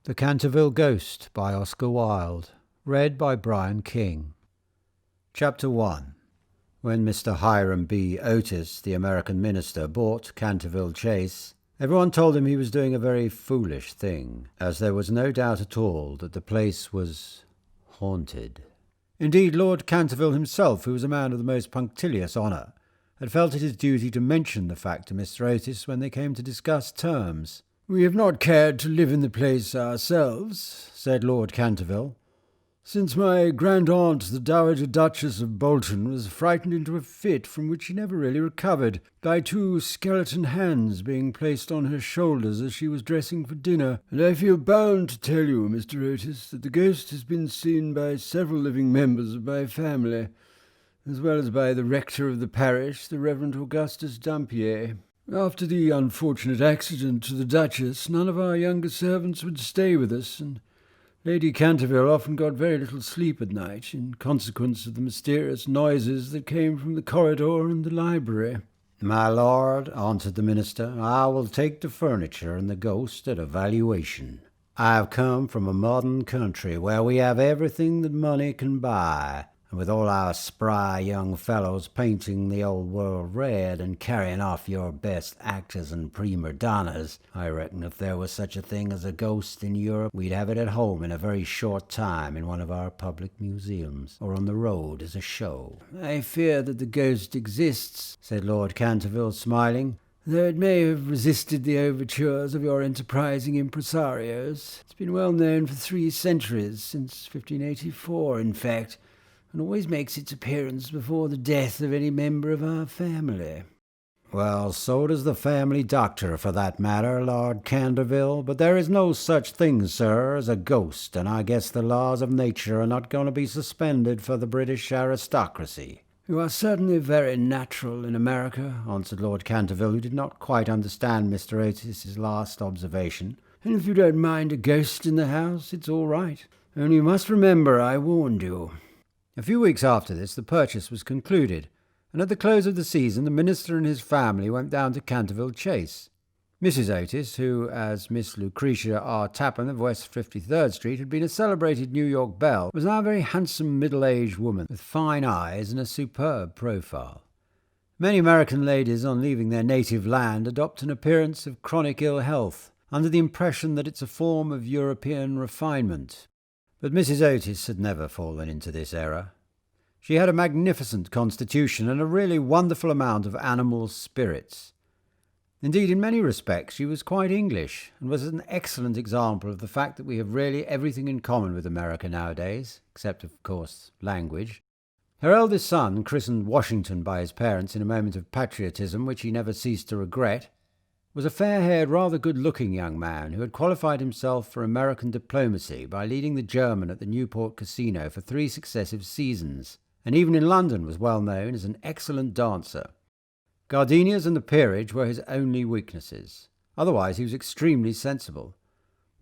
The Canterville Ghost by Oscar Wilde. Read by Brian King. Chapter 1. When Mr. Hiram B. Otis, the American minister, bought Canterville Chase, everyone told him he was doing a very foolish thing, as there was no doubt at all that the place was haunted. Indeed, Lord Canterville himself, who was a man of the most punctilious honour, had felt it his duty to mention the fact to Mr. Otis when they came to discuss terms. "We have not cared to live in the place ourselves," said Lord Canterville, "since my grand-aunt, the Dowager Duchess of Bolton, was frightened into a fit from which she never really recovered, by two skeleton hands being placed on her shoulders as she was dressing for dinner, and I feel bound to tell you, Mr. Otis, that the ghost has been seen by several living members of my family, as well as by the rector of the parish, the Reverend Augustus Dampier. After the unfortunate accident to the Duchess, none of our younger servants would stay with us, and Lady Canterville often got very little sleep at night, in consequence of the mysterious noises that came from the corridor and the library." "My lord," answered the minister, "I will take the furniture and the ghost at a valuation. I have come from a modern country where we have everything that money can buy, and with all our spry young fellows painting the old world red and carrying off your best actors and prima donnas, I reckon if there was such a thing as a ghost in Europe, we'd have it at home in a very short time in one of our public museums, or on the road as a show." "I fear that the ghost exists," said Lord Canterville, smiling, "though it may have resisted the overtures of your enterprising impresarios. It's been well known for 3 centuries, since 1584, in fact, and always makes its appearance before the death of any member of our family." "Well, so does the family doctor, for that matter, Lord Canterville, but there is no such thing, sir, as a ghost, and I guess the laws of nature are not going to be suspended for the British aristocracy." "You are certainly very natural in America," answered Lord Canterville, who did not quite understand Mr. Otis's last observation, "and if you don't mind a ghost in the house, it's all right. Only you must remember I warned you." A few weeks after this, the purchase was concluded, and at the close of the season, the minister and his family went down to Canterville Chase. Mrs. Otis, who, as Miss Lucretia R. Tappan of West 53rd Street, had been a celebrated New York belle, was now a very handsome middle-aged woman with fine eyes and a superb profile. Many American ladies, on leaving their native land, adopt an appearance of chronic ill health, under the impression that it's a form of European refinement. But Mrs. Otis had never fallen into this error. She had a magnificent constitution and a really wonderful amount of animal spirits. Indeed, in many respects, she was quite English, and was an excellent example of the fact that we have really everything in common with America nowadays, except, of course, language. Her eldest son, christened Washington by his parents in a moment of patriotism which he never ceased to regret, was a fair-haired, rather good-looking young man who had qualified himself for American diplomacy by leading the German at the Newport Casino for 3 successive seasons, and even in London was well known as an excellent dancer. Gardenias and the peerage were his only weaknesses. Otherwise he was extremely sensible.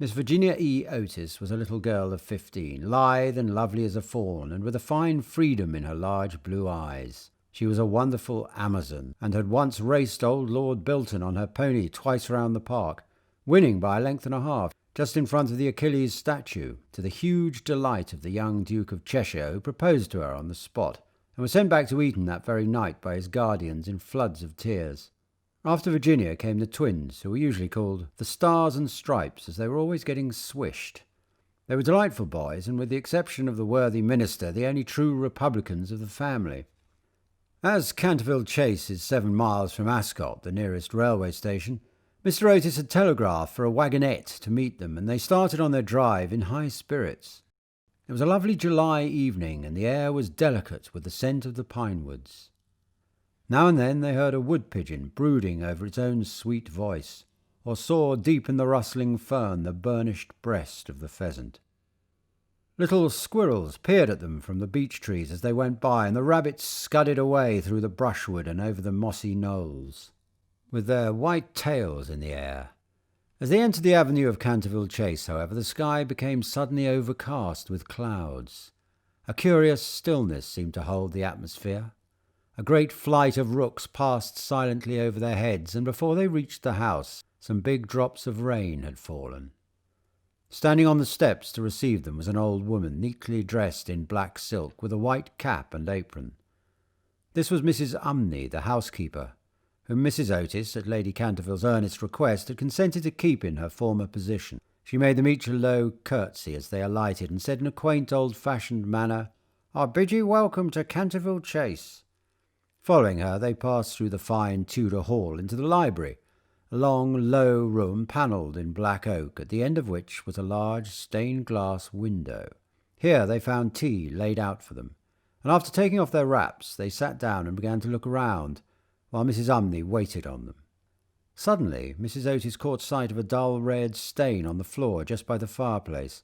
Miss Virginia E. Otis was a little girl of 15, lithe and lovely as a fawn, and with a fine freedom in her large blue eyes. She was a wonderful Amazon, and had once raced old Lord Bilton on her pony twice round the park, winning by a length and a half, just in front of the Achilles statue, to the huge delight of the young Duke of Cheshire, who proposed to her on the spot, and was sent back to Eton that very night by his guardians in floods of tears. After Virginia came the twins, who were usually called the Stars and Stripes, as they were always getting swished. They were delightful boys, and with the exception of the worthy minister, the only true republicans of the family. As Canterville Chase is 7 miles from Ascot, the nearest railway station, Mr. Otis had telegraphed for a wagonette to meet them, and they started on their drive in high spirits. It was a lovely July evening, and the air was delicate with the scent of the pine woods. Now and then they heard a wood-pigeon brooding over its own sweet voice, or saw deep in the rustling fern the burnished breast of the pheasant. Little squirrels peered at them from the beech trees as they went by, and the rabbits scudded away through the brushwood and over the mossy knolls, with their white tails in the air. As they entered the avenue of Canterville Chase, however, the sky became suddenly overcast with clouds. A curious stillness seemed to hold the atmosphere. A great flight of rooks passed silently over their heads, and before they reached the house, some big drops of rain had fallen. Standing on the steps to receive them was an old woman, neatly dressed in black silk, with a white cap and apron. This was Mrs. Umney, the housekeeper, whom Mrs. Otis, at Lady Canterville's earnest request, had consented to keep in her former position. She made them each a low curtsy as they alighted, and said in a quaint old-fashioned manner, "I bid you welcome to Canterville Chase." Following her, they passed through the fine Tudor hall into the library, a long, low room panelled in black oak, at the end of which was a large stained-glass window. Here they found tea laid out for them, and after taking off their wraps, they sat down and began to look around, while Mrs. Umney waited on them. Suddenly, Mrs. Otis caught sight of a dull red stain on the floor just by the fireplace,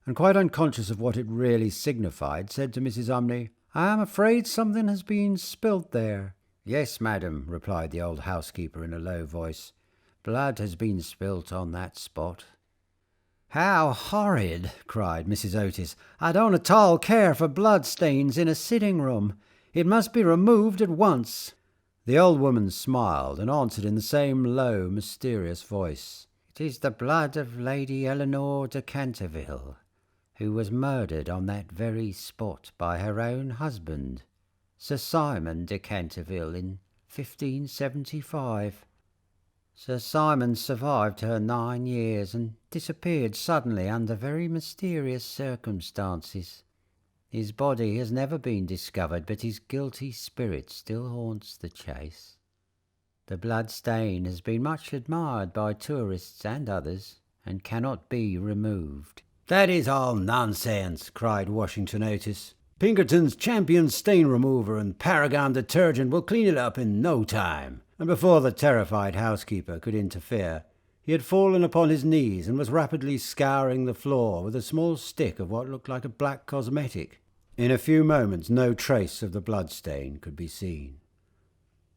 and quite unconscious of what it really signified, said to Mrs. Umney, "I am afraid something has been spilt there." "Yes, madam," replied the old housekeeper in a low voice. "Blood has been spilt on that spot." "How horrid!" cried Mrs. Otis. "I don't at all care for blood stains in a sitting-room. It must be removed at once." The old woman smiled and answered in the same low, mysterious voice, "It is the blood of Lady Eleanor de Canterville, who was murdered on that very spot by her own husband, Sir Simon de Canterville, in 1575. Sir Simon survived her 9 years and disappeared suddenly under very mysterious circumstances. His body has never been discovered, but his guilty spirit still haunts the Chase. The blood stain has been much admired by tourists and others, and cannot be removed." "That is all nonsense," cried Washington Otis. "Pinkerton's champion stain remover and Paragon detergent will clean it up in no time." And before the terrified housekeeper could interfere, he had fallen upon his knees and was rapidly scouring the floor with a small stick of what looked like a black cosmetic. In a few moments no trace of the bloodstain could be seen.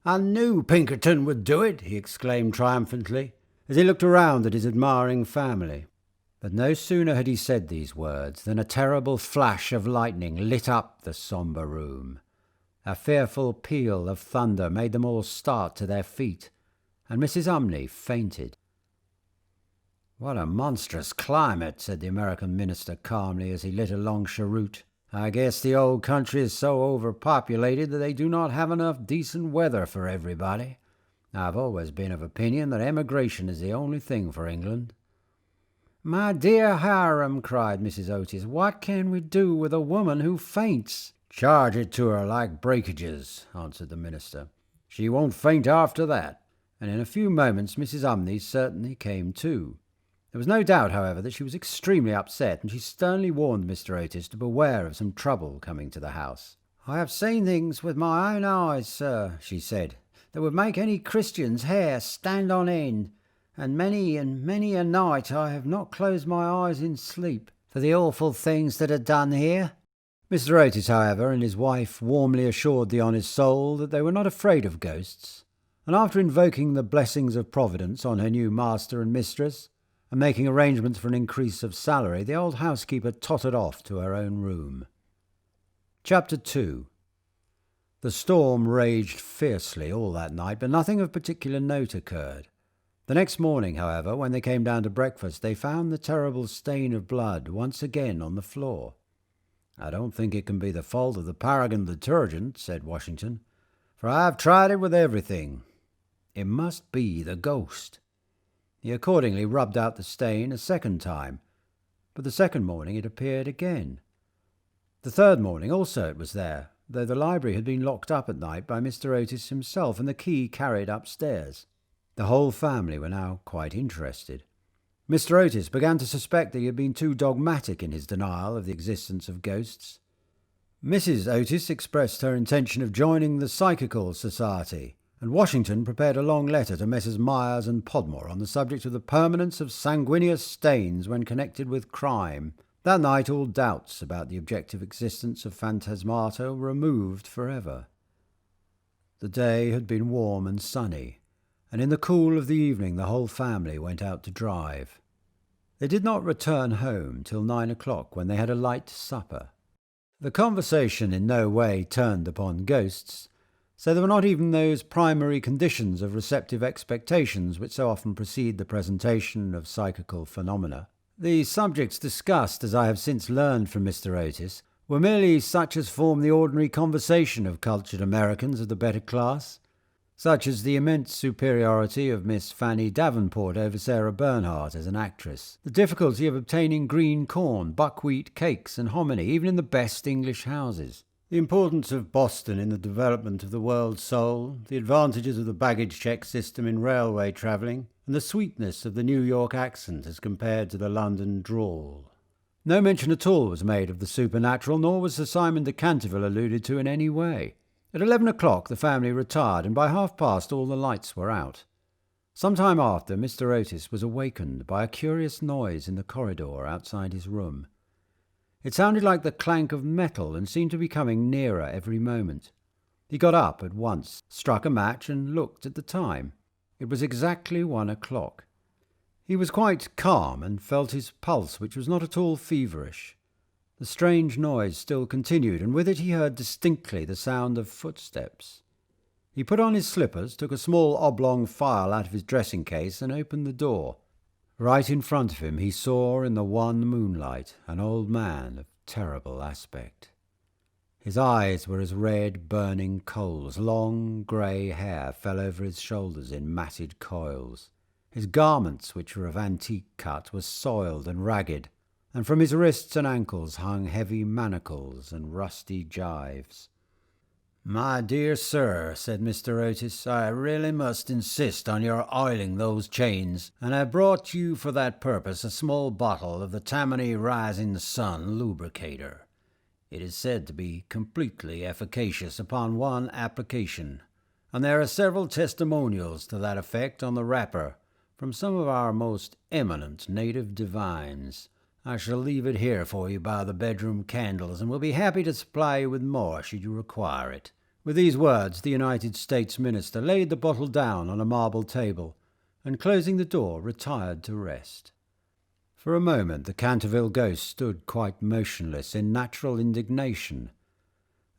"I knew Pinkerton would do it," he exclaimed triumphantly, as he looked around at his admiring family. But no sooner had he said these words than a terrible flash of lightning lit up the sombre room. A fearful peal of thunder made them all start to their feet, and Mrs. Umney fainted. "What a monstrous climate," said the American minister calmly as he lit a long cheroot. "I guess the old country is so overpopulated that they do not have enough decent weather for everybody. I've always been of opinion that emigration is the only thing for England." "My dear Hiram," cried Mrs. Otis, "what can we do with a woman who faints?" "Charge it to her like breakages," answered the minister. "She won't faint after that." And in a few moments Mrs. Umney certainly came to. There was no doubt, however, that she was extremely upset, and she sternly warned Mr. Otis to beware of some trouble coming to the house. "I have seen things with my own eyes, sir," she said, "that would make any Christian's hair stand on end, and many a night I have not closed my eyes in sleep for the awful things that are done here." Mr. Otis, however, and his wife warmly assured the honest soul that they were not afraid of ghosts, and after invoking the blessings of Providence on her new master and mistress, and making arrangements for an increase of salary, the old housekeeper tottered off to her own room. Chapter 2. The storm raged fiercely all that night, but nothing of particular note occurred. The next morning, however, when they came down to breakfast, they found the terrible stain of blood once again on the floor. "I don't think it can be the fault of the Paragon detergent," said Washington, "for I have tried it with everything. It must be the ghost." He accordingly rubbed out the stain a second time, but the second morning it appeared again. The third morning also it was there, though the library had been locked up at night by Mr. Otis himself and the key carried upstairs. The whole family were now quite interested. Mr. Otis began to suspect that he had been too dogmatic in his denial of the existence of ghosts. Mrs. Otis expressed her intention of joining the Psychical Society, and Washington prepared a long letter to Messrs. Myers and Podmore on the subject of the permanence of sanguineous stains when connected with crime. That night all doubts about the objective existence of phantasmata were removed forever. The day had been warm and sunny, and in the cool of the evening the whole family went out to drive. They did not return home till 9 o'clock, when they had a light supper. The conversation in no way turned upon ghosts, so there were not even those primary conditions of receptive expectations which so often precede the presentation of psychical phenomena. The subjects discussed, as I have since learned from Mr. Otis, were merely such as form the ordinary conversation of cultured Americans of the better class, such as the immense superiority of Miss Fanny Davenport over Sarah Bernhardt as an actress, the difficulty of obtaining green corn, buckwheat cakes and hominy, even in the best English houses, the importance of Boston in the development of the world's soul, the advantages of the baggage check system in railway travelling, and the sweetness of the New York accent as compared to the London drawl. No mention at all was made of the supernatural, nor was Sir Simon de Canterville alluded to in any way. At 11 o'clock the family retired, and by 1:30 all the lights were out. Some time after, Mr. Otis was awakened by a curious noise in the corridor outside his room. It sounded like the clank of metal and seemed to be coming nearer every moment. He got up at once, struck a match, and looked at the time. It was exactly 1 o'clock. He was quite calm and felt his pulse, which was not at all feverish. The strange noise still continued, and with it he heard distinctly the sound of footsteps. He put on his slippers, took a small oblong file out of his dressing case, and opened the door. Right in front of him he saw in the wan moonlight an old man of terrible aspect. His eyes were as red, burning coals. Long grey hair fell over his shoulders in matted coils. His garments, which were of antique cut, were soiled and ragged, and from his wrists and ankles hung heavy manacles and rusty gyves. "My dear sir," said Mr. Otis, "I really must insist on your oiling those chains, and I brought you for that purpose a small bottle of the Tammany Rising Sun lubricator. It is said to be completely efficacious upon one application, and there are several testimonials to that effect on the wrapper from some of our most eminent native divines. I shall leave it here for you by the bedroom candles, and will be happy to supply you with more should you require it." With these words the United States Minister laid the bottle down on a marble table, and closing the door retired to rest. For a moment the Canterville ghost stood quite motionless in natural indignation.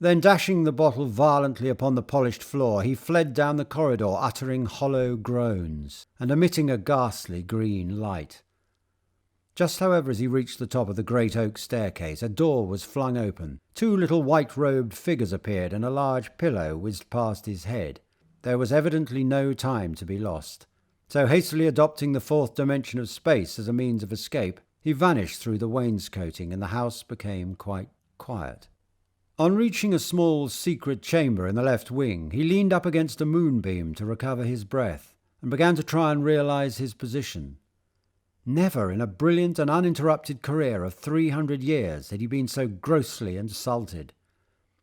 Then, dashing the bottle violently upon the polished floor, he fled down the corridor, uttering hollow groans and emitting a ghastly green light. Just, however, as he reached the top of the great oak staircase, a door was flung open. 2 little white-robed figures appeared, and a large pillow whizzed past his head. There was evidently no time to be lost. So, hastily adopting the 4th dimension of space as a means of escape, he vanished through the wainscoting, and the house became quite quiet. On reaching a small secret chamber in the left wing, he leaned up against a moonbeam to recover his breath, and began to try and realize his position. Never in a brilliant and uninterrupted career of 300 years had he been so grossly insulted.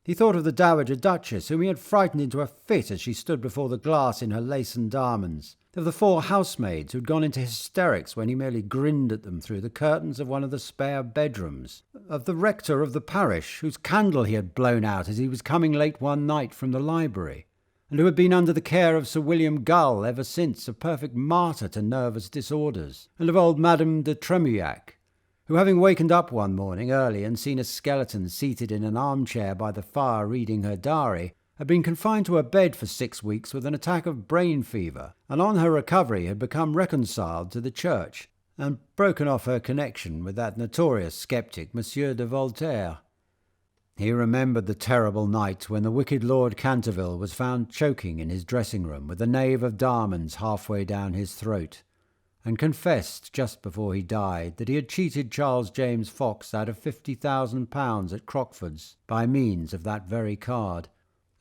He thought of the Dowager Duchess, whom he had frightened into a fit as she stood before the glass in her lace and diamonds, of the 4 housemaids who had gone into hysterics when he merely grinned at them through the curtains of one of the spare bedrooms, of the rector of the parish, whose candle he had blown out as he was coming late one night from the library, and who had been under the care of Sir William Gull ever since, a perfect martyr to nervous disorders, and of old Madame de Tremouillac, who, having wakened up one morning early and seen a skeleton seated in an armchair by the fire reading her diary, had been confined to her bed for 6 weeks with an attack of brain fever, and on her recovery had become reconciled to the Church, and broken off her connection with that notorious sceptic, Monsieur de Voltaire. He remembered the terrible night when the wicked Lord Canterville was found choking in his dressing-room with a knave of diamonds halfway down his throat, and confessed just before he died that he had cheated Charles James Fox out of £50,000 at Crockford's by means of that very card,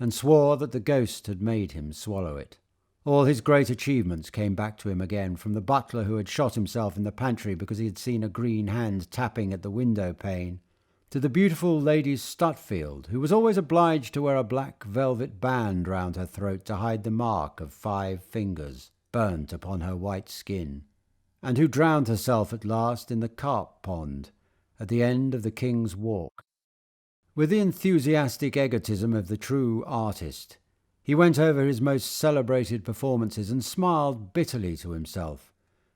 and swore that the ghost had made him swallow it. All his great achievements came back to him again, from the butler who had shot himself in the pantry because he had seen a green hand tapping at the window pane, to the beautiful Lady Stutfield, who was always obliged to wear a black velvet band round her throat to hide the mark of 5 fingers burnt upon her white skin, and who drowned herself at last in the carp pond at the end of the King's Walk. With the enthusiastic egotism of the true artist, he went over his most celebrated performances and smiled bitterly to himself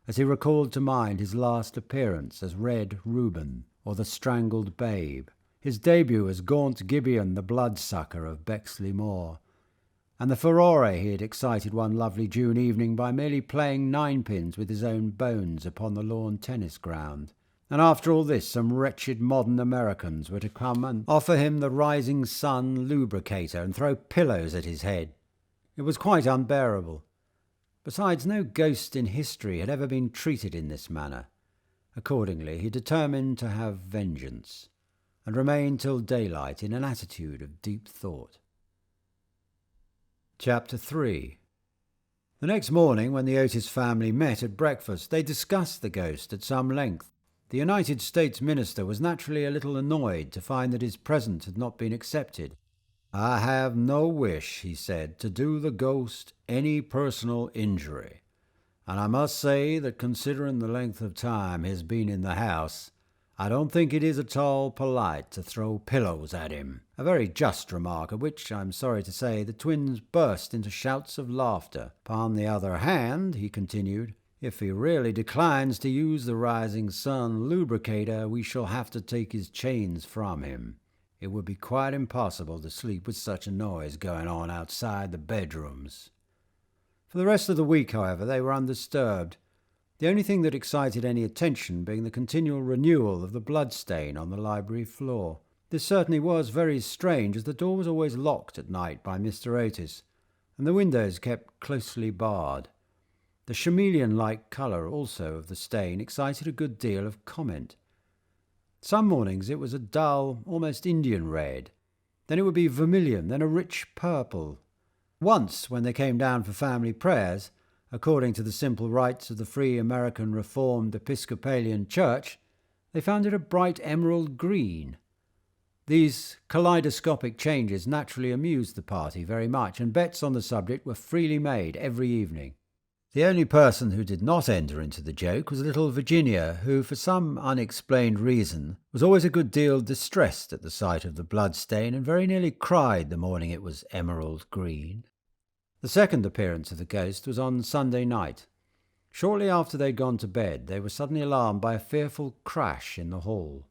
as he recalled to mind his last appearance as Red Reuben or the Strangled Babe, his debut as Gaunt Gibeon the Bloodsucker of Bexley Moor, and the furore he had excited one lovely June evening by merely playing ninepins with his own bones upon the lawn tennis ground. And after all this, some wretched modern Americans were to come and offer him the rising sun lubricator and throw pillows at his head. It was quite unbearable. Besides, no ghost in history had ever been treated in this manner. Accordingly, he determined to have vengeance, and remained till daylight in an attitude of deep thought. Chapter 3. The next morning, when the Otis family met at breakfast, they discussed the ghost at some length. The United States minister was naturally a little annoyed to find that his present had not been accepted. "I have no wish," he said, "to do the ghost any personal injury, and I must say that considering the length of time he has been in the house, I don't think it is at all polite to throw pillows at him." A very just remark, at which, I am sorry to say, the twins burst into shouts of laughter. "Upon the other hand," he continued, "if he really declines to use the rising sun lubricator, we shall have to take his chains from him. It would be quite impossible to sleep with such a noise going on outside the bedrooms." For the rest of the week, however, they were undisturbed, the only thing that excited any attention being the continual renewal of the bloodstain on the library floor. This certainly was very strange, as the door was always locked at night by Mr. Otis, and the windows kept closely barred. The chameleon-like colour also of the stain excited a good deal of comment. Some mornings it was a dull, almost Indian red. Then it would be vermilion, then a rich purple. Once, when they came down for family prayers, according to the simple rites of the Free American Reformed Episcopalian Church, they found it a bright emerald green. These kaleidoscopic changes naturally amused the party very much, and bets on the subject were freely made every evening. The only person who did not enter into the joke was little Virginia, who, for some unexplained reason, was always a good deal distressed at the sight of the bloodstain, and very nearly cried the morning it was emerald green. The second appearance of the ghost was on Sunday night. Shortly after they had gone to bed, they were suddenly alarmed by a fearful crash in the hall.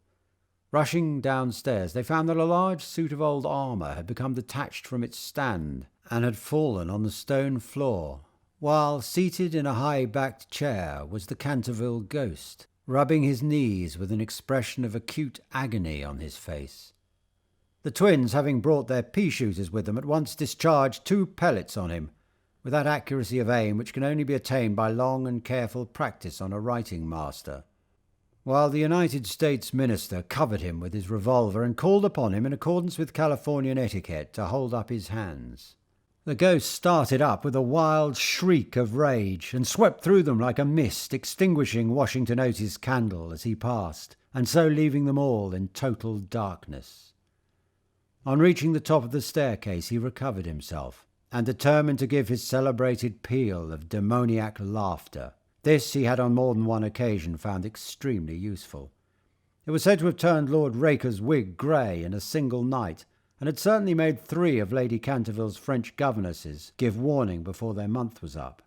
Rushing downstairs, they found that a large suit of old armour had become detached from its stand and had fallen on the stone floor, while seated in a high-backed chair was the Canterville ghost, rubbing his knees with an expression of acute agony on his face. The twins, having brought their pea-shooters with them, at once discharged 2 pellets on him, with that accuracy of aim which can only be attained by long and careful practice on a writing master, while the United States minister covered him with his revolver and called upon him, in accordance with Californian etiquette, to hold up his hands. The ghost started up with a wild shriek of rage and swept through them like a mist, extinguishing Washington Otis' candle as he passed, and so leaving them all in total darkness. On reaching the top of the staircase, he recovered himself, and determined to give his celebrated peal of demoniac laughter. This he had on more than one occasion found extremely useful. It was said to have turned Lord Raker's wig grey in a single night, and had certainly made 3 of Lady Canterville's French governesses give warning before their month was up.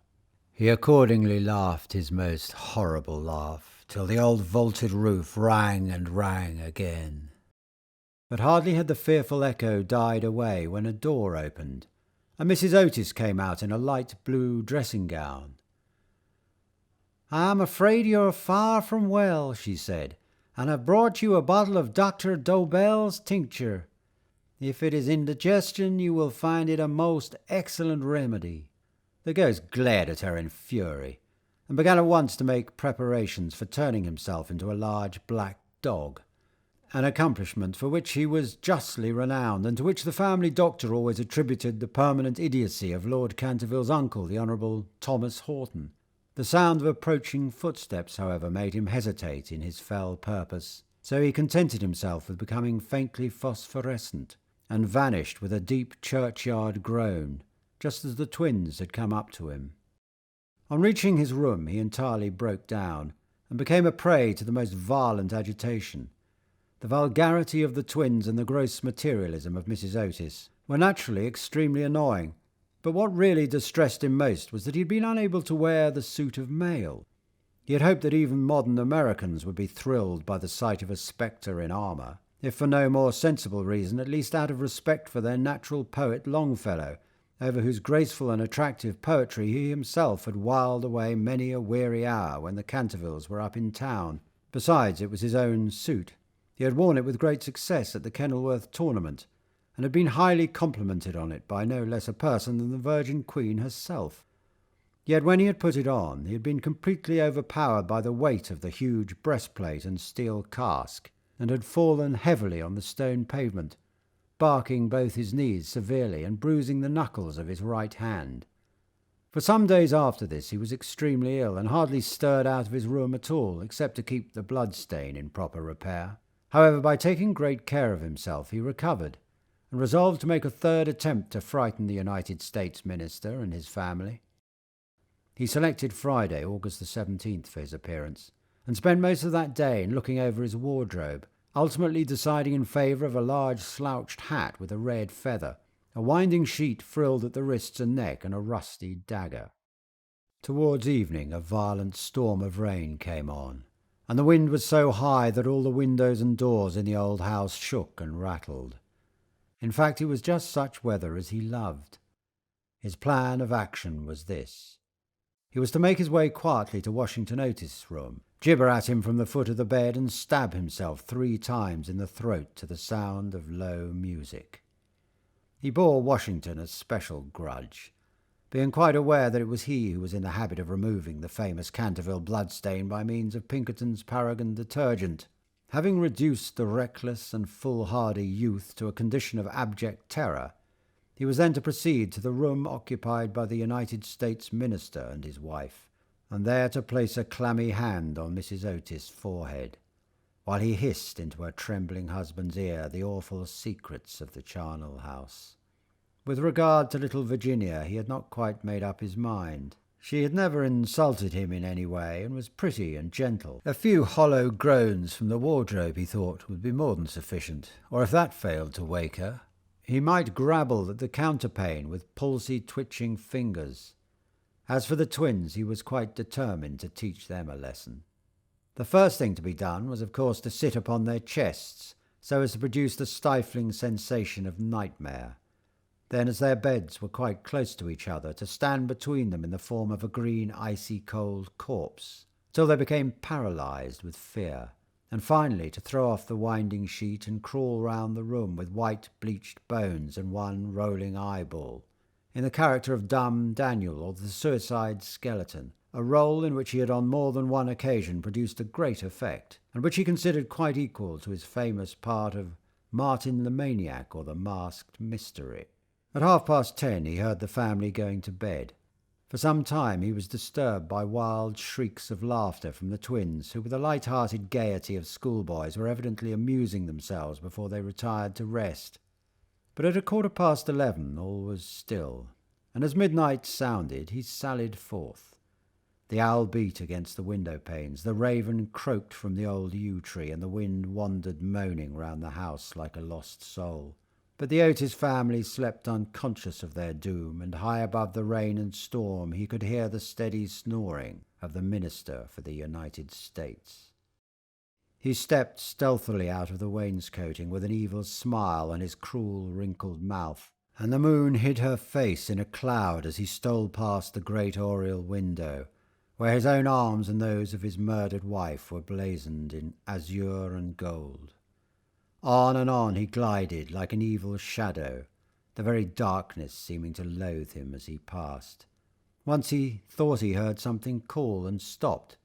He accordingly laughed his most horrible laugh, till the old vaulted roof rang and rang again. But hardly had the fearful echo died away when a door opened, and Mrs. Otis came out in a light blue dressing-gown. "I am afraid you are far from well," she said, "and have brought you a bottle of Dr. Dobell's tincture. If it is indigestion, you will find it a most excellent remedy." The ghost glared at her in fury, and began at once to make preparations for turning himself into a large black dog, an accomplishment for which he was justly renowned, and to which the family doctor always attributed the permanent idiocy of Lord Canterville's uncle, the Honourable Thomas Horton. The sound of approaching footsteps, however, made him hesitate in his fell purpose, so he contented himself with becoming faintly phosphorescent, and vanished with a deep churchyard groan, just as the twins had come up to him. On reaching his room, he entirely broke down, and became a prey to the most violent agitation. The vulgarity of the twins and the gross materialism of Mrs. Otis were naturally extremely annoying, but what really distressed him most was that he had been unable to wear the suit of mail. He had hoped that even modern Americans would be thrilled by the sight of a spectre in armour, if for no more sensible reason, at least out of respect for their natural poet Longfellow, over whose graceful and attractive poetry he himself had whiled away many a weary hour when the Cantervilles were up in town. Besides, it was his own suit. He had worn it with great success at the Kenilworth tournament, and had been highly complimented on it by no less a person than the Virgin Queen herself. Yet when he had put it on, he had been completely overpowered by the weight of the huge breastplate and steel casque, and had fallen heavily on the stone pavement, barking both his knees severely and bruising the knuckles of his right hand. For some days after this he was extremely ill, and hardly stirred out of his room at all, except to keep the blood stain in proper repair. However, by taking great care of himself, he recovered, and resolved to make a third attempt to frighten the United States minister and his family. He selected Friday, August the 17th, for his appearance, and spent most of that day in looking over his wardrobe, ultimately deciding in favour of a large slouched hat with a red feather, a winding sheet frilled at the wrists and neck, and a rusty dagger. Towards evening a violent storm of rain came on, and the wind was so high that all the windows and doors in the old house shook and rattled. In fact, it was just such weather as he loved. His plan of action was this. He was to make his way quietly to Washington Otis's room, gibber at him from the foot of the bed, and stab himself 3 times in the throat to the sound of low music. He bore Washington a special grudge, being quite aware that it was he who was in the habit of removing the famous Canterville bloodstain by means of Pinkerton's Paragon detergent. Having reduced the reckless and foolhardy youth to a condition of abject terror, he was then to proceed to the room occupied by the United States minister and his wife, and there to place a clammy hand on Mrs. Otis's forehead, while he hissed into her trembling husband's ear the awful secrets of the charnel house. With regard to little Virginia, he had not quite made up his mind. She had never insulted him in any way, and was pretty and gentle. A few hollow groans from the wardrobe, he thought, would be more than sufficient, or if that failed to wake her, he might grabble at the counterpane with palsy-twitching fingers. As for the twins, he was quite determined to teach them a lesson. The first thing to be done was, of course, to sit upon their chests, so as to produce the stifling sensation of nightmare. Then, as their beds were quite close to each other, to stand between them in the form of a green, icy-cold corpse, till they became paralysed with fear, and finally to throw off the winding sheet and crawl round the room with white bleached bones and one rolling eyeball, in the character of Dumb Daniel or the Suicide Skeleton, a role in which he had on more than one occasion produced a great effect, and which he considered quite equal to his famous part of Martin the Maniac or the Masked Mystery. At 10:30 he heard the family going to bed. For some time he was disturbed by wild shrieks of laughter from the twins, who with the light-hearted gaiety of schoolboys were evidently amusing themselves before they retired to rest. But at 11:15 all was still, and as midnight sounded he sallied forth. The owl beat against the window-panes, the raven croaked from the old yew-tree, and the wind wandered moaning round the house like a lost soul. But the Otis family slept unconscious of their doom, and high above the rain and storm he could hear the steady snoring of the minister for the United States. He stepped stealthily out of the wainscoting with an evil smile on his cruel wrinkled mouth, and the moon hid her face in a cloud as he stole past the great oriel window, where his own arms and those of his murdered wife were blazoned in azure and gold. On and on he glided like an evil shadow, the very darkness seeming to loathe him as he passed. Once he thought he heard something call and stopped,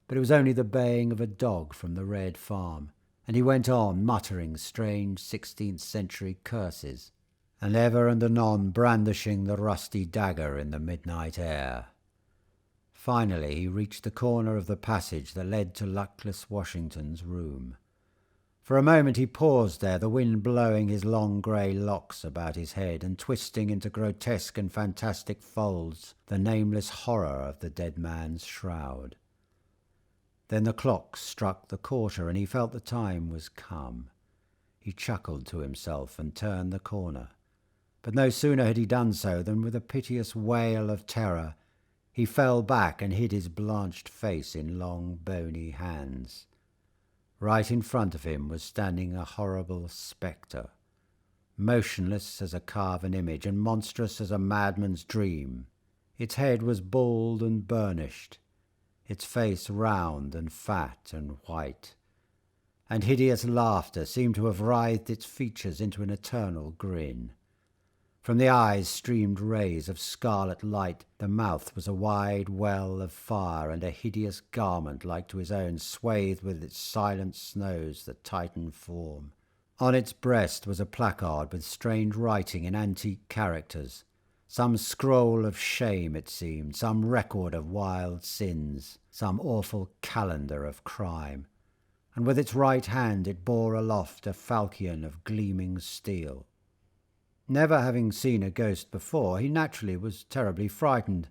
but it was only the baying of a dog from the Red Farm, and he went on muttering strange 16th-century curses, and ever and anon brandishing the rusty dagger in the midnight air. Finally he reached the corner of the passage that led to luckless Washington's room. For a moment he paused there, the wind blowing his long grey locks about his head and twisting into grotesque and fantastic folds the nameless horror of the dead man's shroud. Then the clock struck the quarter, and he felt the time was come. He chuckled to himself and turned the corner. But no sooner had he done so than with a piteous wail of terror he fell back and hid his blanched face in long bony hands. Right in front of him was standing a horrible spectre, motionless as a carven image and monstrous as a madman's dream. Its head was bald and burnished. its face round and fat and white, and hideous laughter seemed to have writhed its features into an eternal grin. From the eyes streamed rays of scarlet light, the mouth was a wide well of fire, and a hideous garment like to his own swathed with its silent snows the Titan form. On its breast was a placard with strange writing in antique characters, some scroll of shame it seemed, some record of wild sins, some awful calendar of crime, and with its right hand it bore aloft a falchion of gleaming steel. Never having seen a ghost before, he naturally was terribly frightened,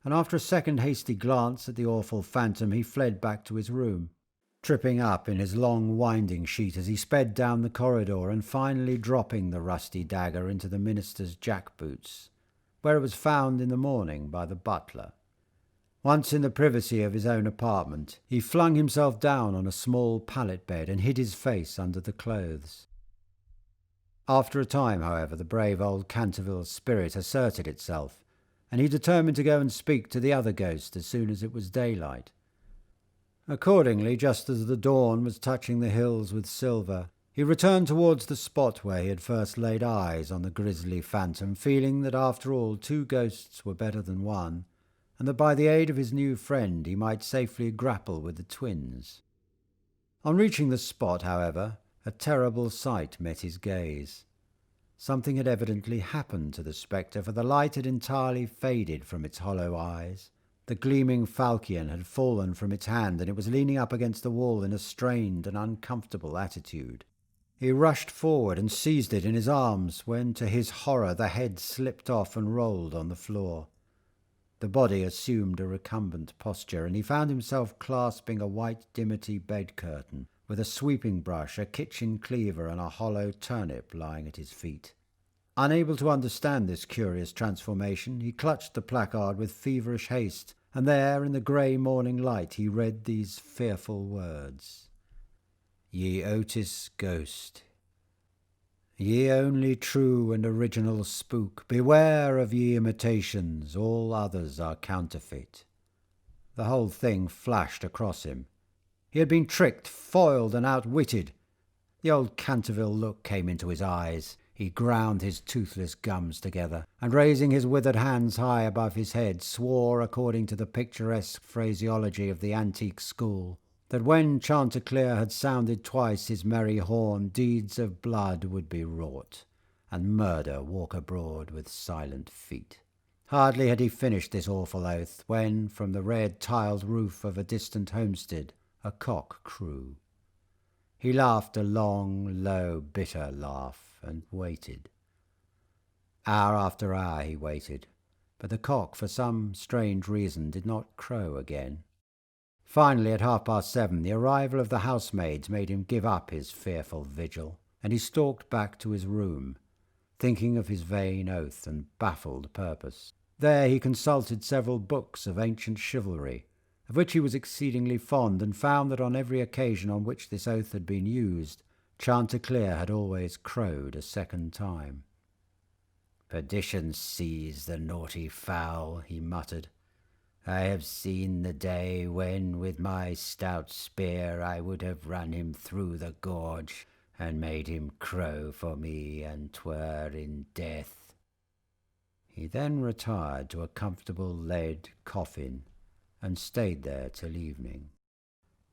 and after a second hasty glance at the awful phantom he fled back to his room, tripping up in his long winding sheet as he sped down the corridor and finally dropping the rusty dagger into the minister's jack-boots, where it was found in the morning by the butler. Once in the privacy of his own apartment, he flung himself down on a small pallet bed and hid his face under the clothes. After a time, however, the brave old Canterville spirit asserted itself, and he determined to go and speak to the other ghost as soon as it was daylight. Accordingly, just as the dawn was touching the hills with silver, he returned towards the spot where he had first laid eyes on the grisly phantom, feeling that after all 2 ghosts were better than 1, and that by the aid of his new friend he might safely grapple with the twins. On reaching the spot, however, a terrible sight met his gaze. Something had evidently happened to the spectre, for the light had entirely faded from its hollow eyes. The gleaming falchion had fallen from its hand, and it was leaning up against the wall in a strained and uncomfortable attitude. He rushed forward and seized it in his arms, when, to his horror, the head slipped off and rolled on the floor. The body assumed a recumbent posture, and he found himself clasping a white dimity bed curtain, with a sweeping brush, a kitchen cleaver, and a hollow turnip lying at his feet. Unable to understand this curious transformation, he clutched the placard with feverish haste, and there, in the grey morning light, he read these fearful words: Ye Otis ghost, ye only true and original spook, beware of ye imitations, all others are counterfeit. The whole thing flashed across him. He had been tricked, foiled, and outwitted. The old Canterville look came into his eyes. He ground his toothless gums together, and raising his withered hands high above his head, swore, according to the picturesque phraseology of the antique school, that when Chanticleer had sounded twice his merry horn, deeds of blood would be wrought, and murder walk abroad with silent feet. Hardly had he finished this awful oath, when, from the red tiled roof of a distant homestead, a cock crew. He laughed a long, low, bitter laugh, and waited. Hour after hour he waited, but the cock, for some strange reason, did not crow again. Finally, at 7:30, the arrival of the housemaids made him give up his fearful vigil, and he stalked back to his room, thinking of his vain oath and baffled purpose. There he consulted several books of ancient chivalry, of which he was exceedingly fond, and found that on every occasion on which this oath had been used, Chanticleer had always crowed a second time. "Perdition seize the naughty fowl," he muttered. "I have seen the day when, with my stout spear, I would have run him through the gorge, and made him crow for me, and 'twere in death." He then retired to a comfortable lead coffin, and stayed there till evening.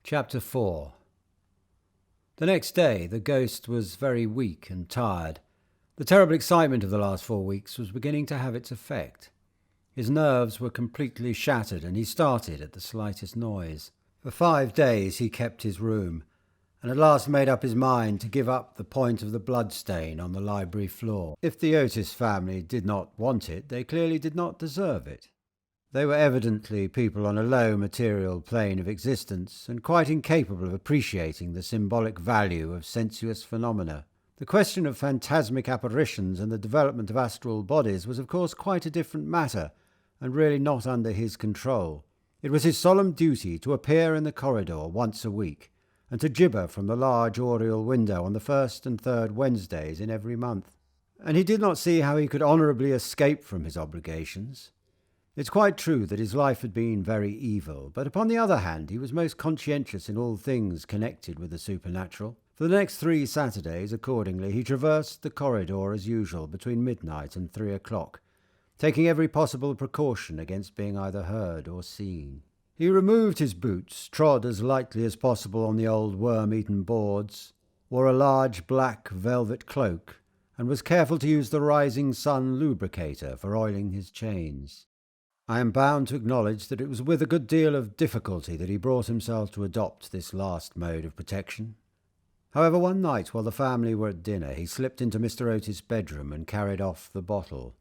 Chapter 4. The next day the ghost was very weak and tired. The terrible excitement of the last 4 weeks was beginning to have its effect. His nerves were completely shattered, and he started at the slightest noise. For 5 days he kept his room, and at last made up his mind to give up the point of the bloodstain on the library floor. If the Otis family did not want it, they clearly did not deserve it. They were evidently people on a low material plane of existence, and quite incapable of appreciating the symbolic value of sensuous phenomena. The question of phantasmic apparitions and the development of astral bodies was of course quite a different matter, and really not under his control. It was his solemn duty to appear in the corridor once a week, and to gibber from the large oriel window on the 1st and 3rd Wednesdays in every month. And he did not see how he could honourably escape from his obligations. It's quite true that his life had been very evil, but upon the other hand he was most conscientious in all things connected with the supernatural. For the next 3 Saturdays, accordingly, he traversed the corridor as usual between midnight and 3 o'clock, taking every possible precaution against being either heard or seen. He removed his boots, trod as lightly as possible on the old worm-eaten boards, wore a large black velvet cloak, and was careful to use the rising sun lubricator for oiling his chains. I am bound to acknowledge that it was with a good deal of difficulty that he brought himself to adopt this last mode of protection. However, one night while the family were at dinner, he slipped into Mr. Otis' bedroom and carried off the bottle.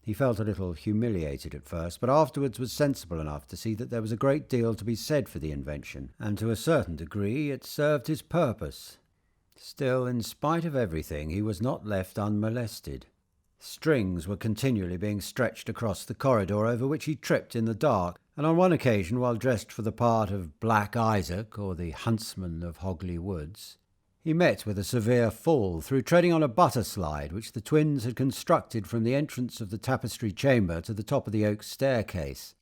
He felt a little humiliated at first, but afterwards was sensible enough to see that there was a great deal to be said for the invention, and to a certain degree it served his purpose. Still, in spite of everything, he was not left unmolested. Strings were continually being stretched across the corridor, over which he tripped in the dark, and on one occasion, while dressed for the part of Black Isaac, or the huntsman of Hogley Woods, he met with a severe fall through treading on a butter slide which the twins had constructed from the entrance of the tapestry chamber to the top of the oak staircase.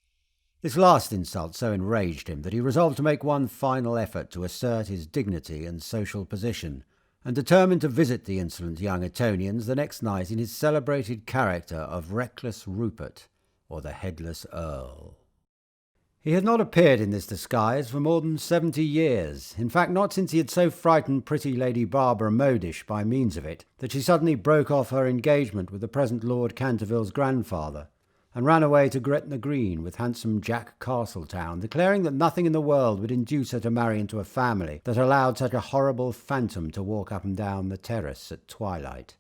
This last insult so enraged him that he resolved to make one final effort to assert his dignity and social position, and determined to visit the insolent young Etonians the next night in his celebrated character of Reckless Rupert, or the Headless Earl. He had not appeared in this disguise for more than 70 years, in fact not since he had so frightened pretty Lady Barbara Modish by means of it, that she suddenly broke off her engagement with the present Lord Canterville's grandfather, and ran away to Gretna Green with handsome Jack Castletown, declaring that nothing in the world would induce her to marry into a family that allowed such a horrible phantom to walk up and down the terrace at twilight.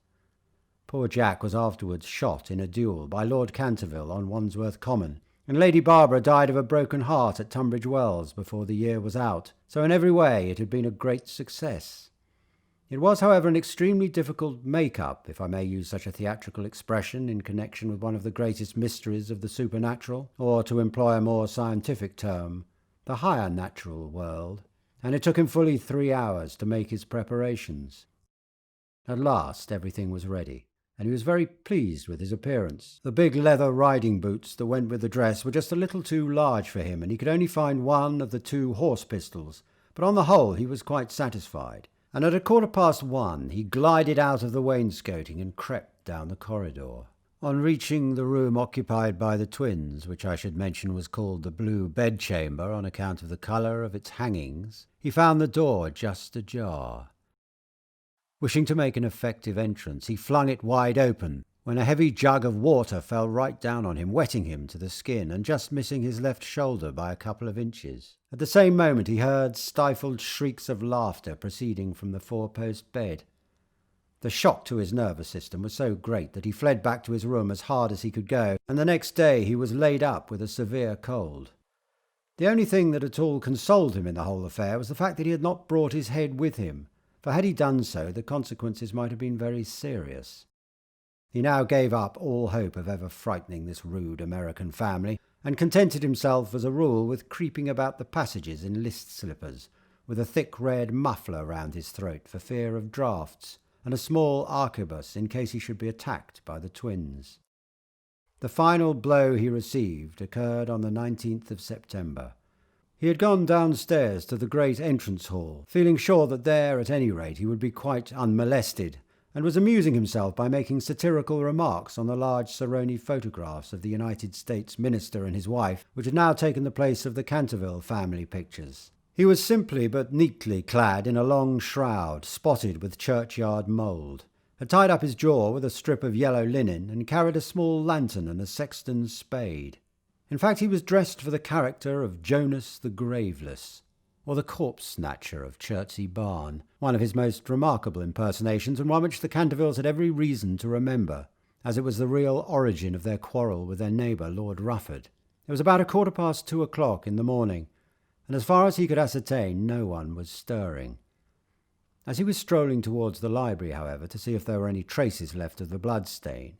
Poor Jack was afterwards shot in a duel by Lord Canterville on Wandsworth Common, and Lady Barbara died of a broken heart at Tunbridge Wells before the year was out, so in every way it had been a great success. It was, however, an extremely difficult make-up, if I may use such a theatrical expression, in connection with one of the greatest mysteries of the supernatural, or, to employ a more scientific term, the higher natural world, and it took him fully 3 hours to make his preparations. At last everything was ready, and he was very pleased with his appearance. The big leather riding boots that went with the dress were just a little too large for him, and he could only find one of the 2 horse pistols, but on the whole he was quite satisfied. And at 1:15 he glided out of the wainscoting and crept down the corridor. On reaching the room occupied by the twins, which I should mention was called the Blue Bedchamber on account of the colour of its hangings, he found the door just ajar. Wishing to make an effective entrance, he flung it wide open, when a heavy jug of water fell right down on him, wetting him to the skin and just missing his left shoulder by a couple of inches. At the same moment he heard stifled shrieks of laughter proceeding from the 4-post bed. The shock to his nervous system was so great that he fled back to his room as hard as he could go, and the next day he was laid up with a severe cold. The only thing that at all consoled him in the whole affair was the fact that he had not brought his head with him, for had he done so the consequences might have been very serious. He now gave up all hope of ever frightening this rude American family, and contented himself as a rule with creeping about the passages in list slippers, with a thick red muffler round his throat for fear of draughts, and a small arquebus in case he should be attacked by the twins. The final blow he received occurred on the 19th of September. He had gone downstairs to the great entrance hall, feeling sure that there, at any rate, he would be quite unmolested, and was amusing himself by making satirical remarks on the large Saroni photographs of the United States minister and his wife, which had now taken the place of the Canterville family pictures. He was simply but neatly clad in a long shroud, spotted with churchyard mould, had tied up his jaw with a strip of yellow linen, and carried a small lantern and a sexton's spade. In fact, he was dressed for the character of Jonas the Graveless, or the corpse-snatcher of Chertsey Barn, one of his most remarkable impersonations, and one which the Cantervilles had every reason to remember, as it was the real origin of their quarrel with their neighbour, Lord Rufford. It was about 2:15 o'clock in the morning, and as far as he could ascertain, no one was stirring. As he was strolling towards the library, however, to see if there were any traces left of the blood-stain,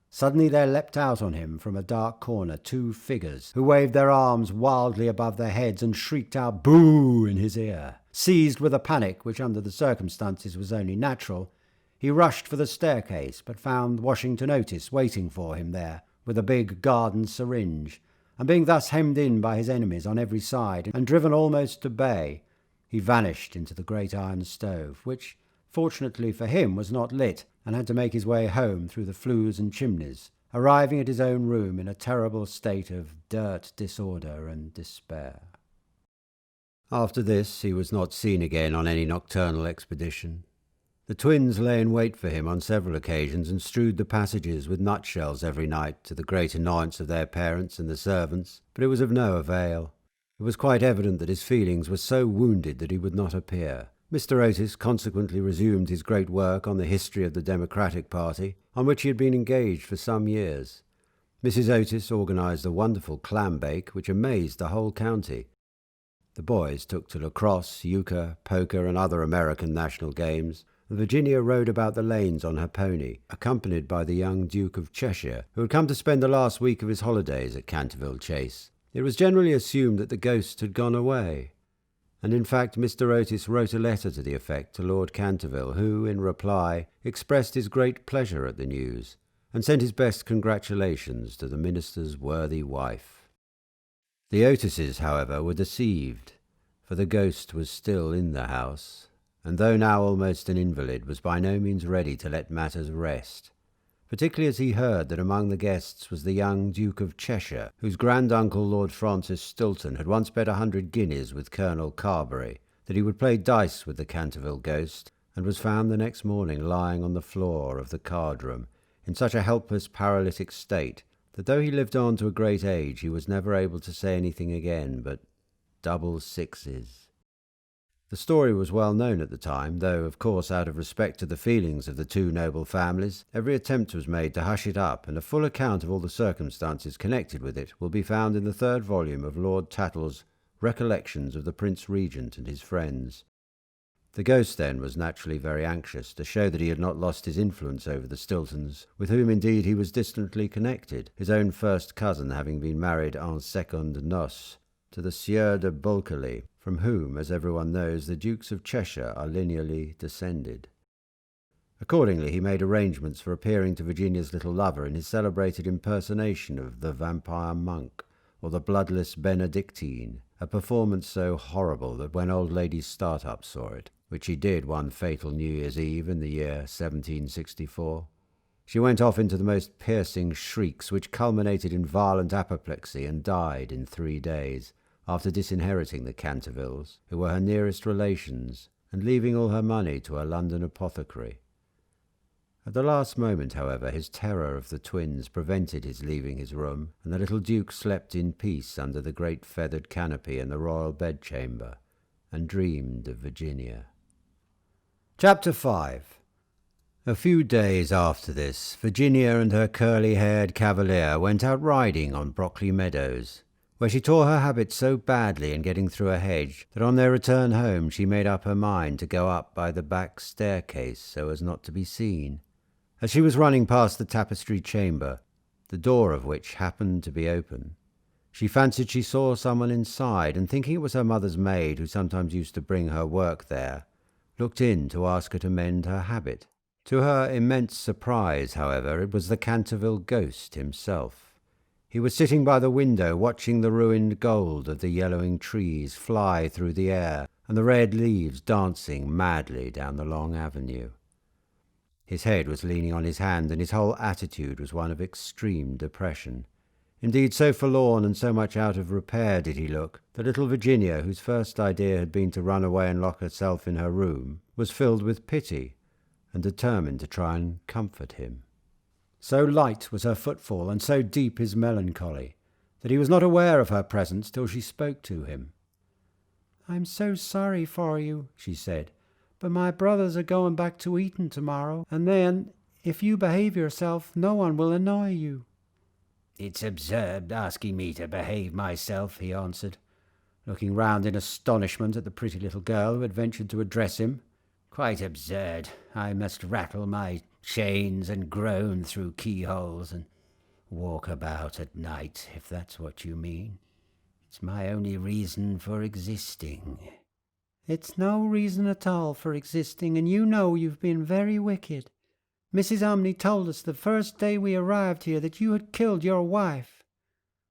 suddenly there leapt out on him from a dark corner 2 figures, who waved their arms wildly above their heads and shrieked out "Boo!" in his ear. Seized with a panic, which under the circumstances was only natural, he rushed for the staircase, but found Washington Otis waiting for him there, with a big garden syringe, and being thus hemmed in by his enemies on every side and driven almost to bay, he vanished into the great iron stove, which, fortunately for him, was not lit, and had to make his way home through the flues and chimneys, arriving at his own room in a terrible state of dirt, disorder, and despair. After this he was not seen again on any nocturnal expedition. The twins lay in wait for him on several occasions and strewed the passages with nutshells every night, to the great annoyance of their parents and the servants, but it was of no avail. It was quite evident that his feelings were so wounded that he would not appear. Mr. Otis consequently resumed his great work on the history of the Democratic Party, on which he had been engaged for some years. Mrs. Otis organised a wonderful clam bake which amazed the whole county. The boys took to lacrosse, euchre, poker, and other American national games, and Virginia rode about the lanes on her pony, accompanied by the young Duke of Cheshire, who had come to spend the last week of his holidays at Canterville Chase. It was generally assumed that the ghost had gone away, and in fact Mr. Otis wrote a letter to the effect to Lord Canterville, who, in reply, expressed his great pleasure at the news, and sent his best congratulations to the minister's worthy wife. The Otises, however, were deceived, for the ghost was still in the house, and though now almost an invalid, was by no means ready to let matters rest, particularly as he heard that among the guests was the young Duke of Cheshire, whose grand-uncle Lord Francis Stilton had once bet 100 guineas with Colonel Carberry that he would play dice with the Canterville ghost, and was found the next morning lying on the floor of the card-room in such a helpless paralytic state that though he lived on to a great age, he was never able to say anything again but double sixes. The story was well known at the time, though, of course, out of respect to the feelings of the two noble families, every attempt was made to hush it up, and a full account of all the circumstances connected with it will be found in the 3rd volume of Lord Tattle's Recollections of the Prince Regent and his Friends. The ghost, then, was naturally very anxious to show that he had not lost his influence over the Stiltons, with whom indeed he was distantly connected, his own first cousin having been married en secondes noces to the Sieur de Bulkeley, from whom, as everyone knows, the Dukes of Cheshire are lineally descended. Accordingly, he made arrangements for appearing to Virginia's little lover in his celebrated impersonation of the vampire monk, or the bloodless Benedictine, a performance so horrible that when old Lady Startup saw it, which she did one fatal New Year's Eve in the year 1764, she went off into the most piercing shrieks, which culminated in violent apoplexy and died in 3 days, after disinheriting the Cantervilles, who were her nearest relations, and leaving all her money to a London apothecary. At the last moment, however, his terror of the twins prevented his leaving his room, and the little Duke slept in peace under the great feathered canopy in the royal bedchamber, and dreamed of Virginia. Chapter 5. A few days after this, Virginia and her curly-haired cavalier went out riding on Brockley Meadows, where she tore her habit so badly in getting through a hedge that on their return home she made up her mind to go up by the back staircase so as not to be seen. As she was running past the tapestry chamber, the door of which happened to be open, she fancied she saw someone inside, and thinking it was her mother's maid, who sometimes used to bring her work there, looked in to ask her to mend her habit. To her immense surprise, however, it was the Canterville ghost himself. He was sitting by the window watching the ruined gold of the yellowing trees fly through the air and the red leaves dancing madly down the long avenue. His head was leaning on his hand, and his whole attitude was one of extreme depression. Indeed, so forlorn and so much out of repair did he look, that little Virginia, whose first idea had been to run away and lock herself in her room, was filled with pity, and determined to try and comfort him. So light was her footfall, and so deep his melancholy, that he was not aware of her presence till she spoke to him. "I'm so sorry for you," she said, "but my brothers are going back to Eton tomorrow, and then, if you behave yourself, no one will annoy you." "It's absurd asking me to behave myself," he answered, looking round in astonishment at the pretty little girl who had ventured to address him. "Quite absurd. I must rattle my chains and groan through keyholes and walk about at night, if that's what you mean. It's my only reason for existing." "It's no reason at all for existing, and you know you've been very wicked. Mrs. Umney told us the first day we arrived here that you had killed your wife."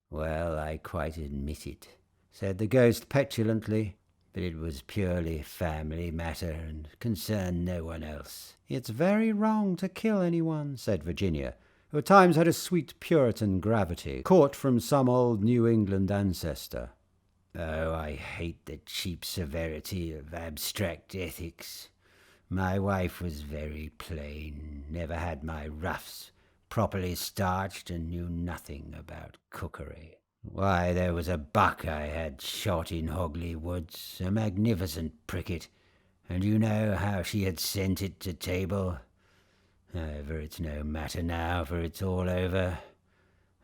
"Well, I quite admit it," said the ghost petulantly, "but it was purely family matter and concerned no one else." "It's very wrong to kill anyone," said Virginia, who at times had a sweet Puritan gravity, caught from some old New England ancestor. "Oh, I hate the cheap severity of abstract ethics. My wife was very plain, never had my ruffs properly starched, and knew nothing about cookery. Why, there was a buck I had shot in Hogley Woods, a magnificent pricket, and you know how she had sent it to table. However, it's no matter now, for it's all over,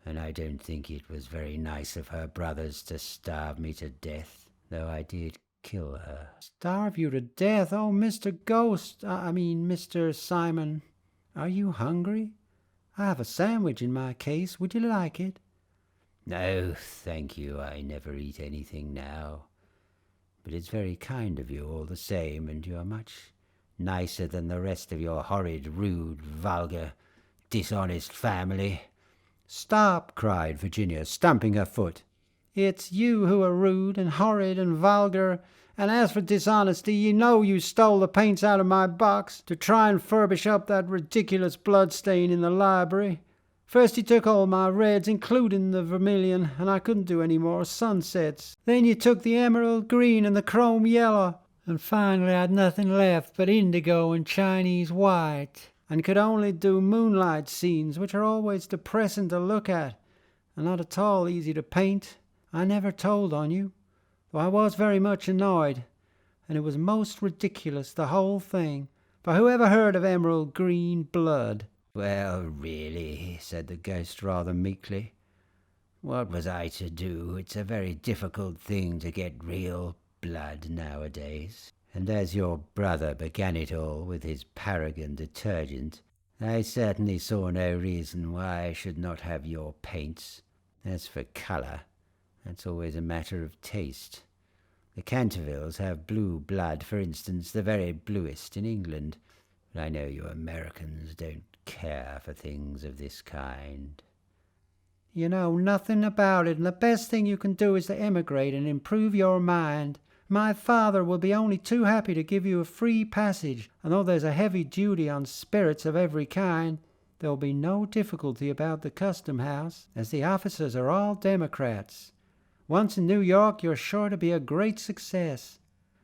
and I don't think it was very nice of her brothers to starve me to death, though I did kill her." "Starve you to death? Oh, Mr. Ghost, Mr. Simon, are you hungry? I have a sandwich in my case. Would you like it?" "No, thank you, I never eat anything now. But it's very kind of you all the same, and you're much nicer than the rest of your horrid, rude, vulgar, dishonest family." "Stop!" cried Virginia, stamping her foot. "It's you who are rude and horrid and vulgar. And as for dishonesty, you know you stole the paints out of my box to try and furbish up that ridiculous bloodstain in the library. First you took all my reds, including the vermilion, and I couldn't do any more sunsets. Then you took the emerald green and the chrome yellow, and finally I had nothing left but indigo and Chinese white, and could only do moonlight scenes, which are always depressing to look at, and not at all easy to paint. I never told on you, though I was very much annoyed, and it was most ridiculous, the whole thing, for who ever heard of emerald green blood?" "Well, really," said the ghost rather meekly, "what was I to do? It's a very difficult thing to get real blood nowadays. And as your brother began it all with his paragon detergent, I certainly saw no reason why I should not have your paints. As for colour, that's always a matter of taste. The Cantervilles have blue blood, for instance, the very bluest in England. But I know you Americans don't care for things of this kind." "You know nothing about it, and the best thing you can do is to emigrate and improve your mind. My father will be only too happy to give you a free passage, and though there's a heavy duty on spirits of every kind, there will be no difficulty about the custom house, as the officers are all Democrats. Once in New York, you're sure to be a great success.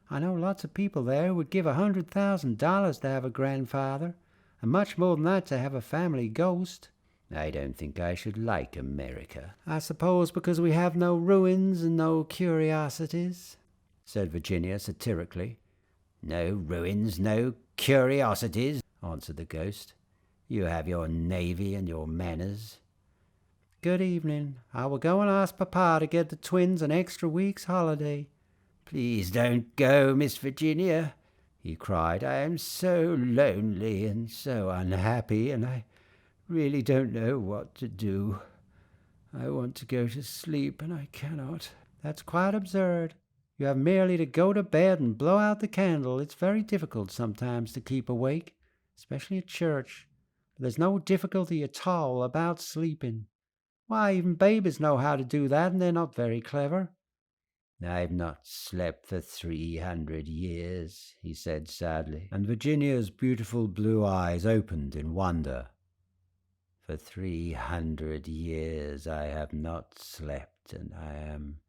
I know lots of people there who would give $100,000 to have a grandfather, and much more than that to have a family ghost." "I don't think I should like America." "I suppose because we have no ruins and no curiosities," said Virginia satirically. "No ruins, no curiosities," answered the ghost. "You have your navy and your manners." "Good evening. I will go and ask Papa to get the twins an extra week's holiday." "Please don't go, Miss Virginia," he cried. "I am so lonely and so unhappy, and I really don't know what to do. I want to go to sleep, and I cannot." "That's quite absurd. You have merely to go to bed and blow out the candle. It's very difficult sometimes to keep awake, especially at church. But there's no difficulty at all about sleeping. Why, even babies know how to do that, and they're not very clever." "I've not slept for 300 years, he said sadly, and Virginia's beautiful blue eyes opened in wonder. "For 300 years I have not slept, and I am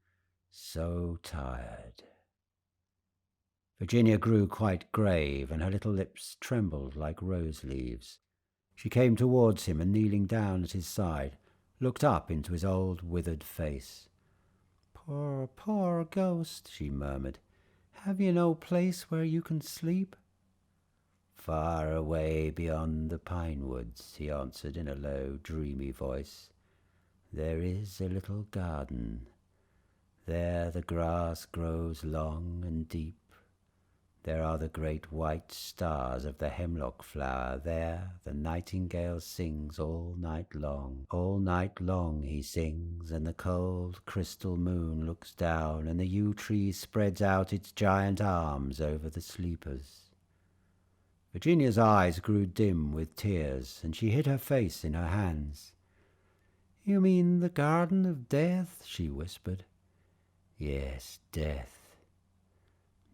so tired." Virginia grew quite grave, and her little lips trembled like rose leaves. She came towards him, and kneeling down at his side, looked up into his old withered face. "Poor, poor ghost," she murmured. "Have you no place where you can sleep?" "Far away beyond the pine woods," he answered in a low, dreamy voice, "there is a little garden. There the grass grows long and deep. There are the great white stars of the hemlock flower. There the nightingale sings all night long. All night long he sings, and the cold crystal moon looks down, and the yew tree spreads out its giant arms over the sleepers." Virginia's eyes grew dim with tears, and she hid her face in her hands. "You mean the Garden of Death?" she whispered. "Yes, death.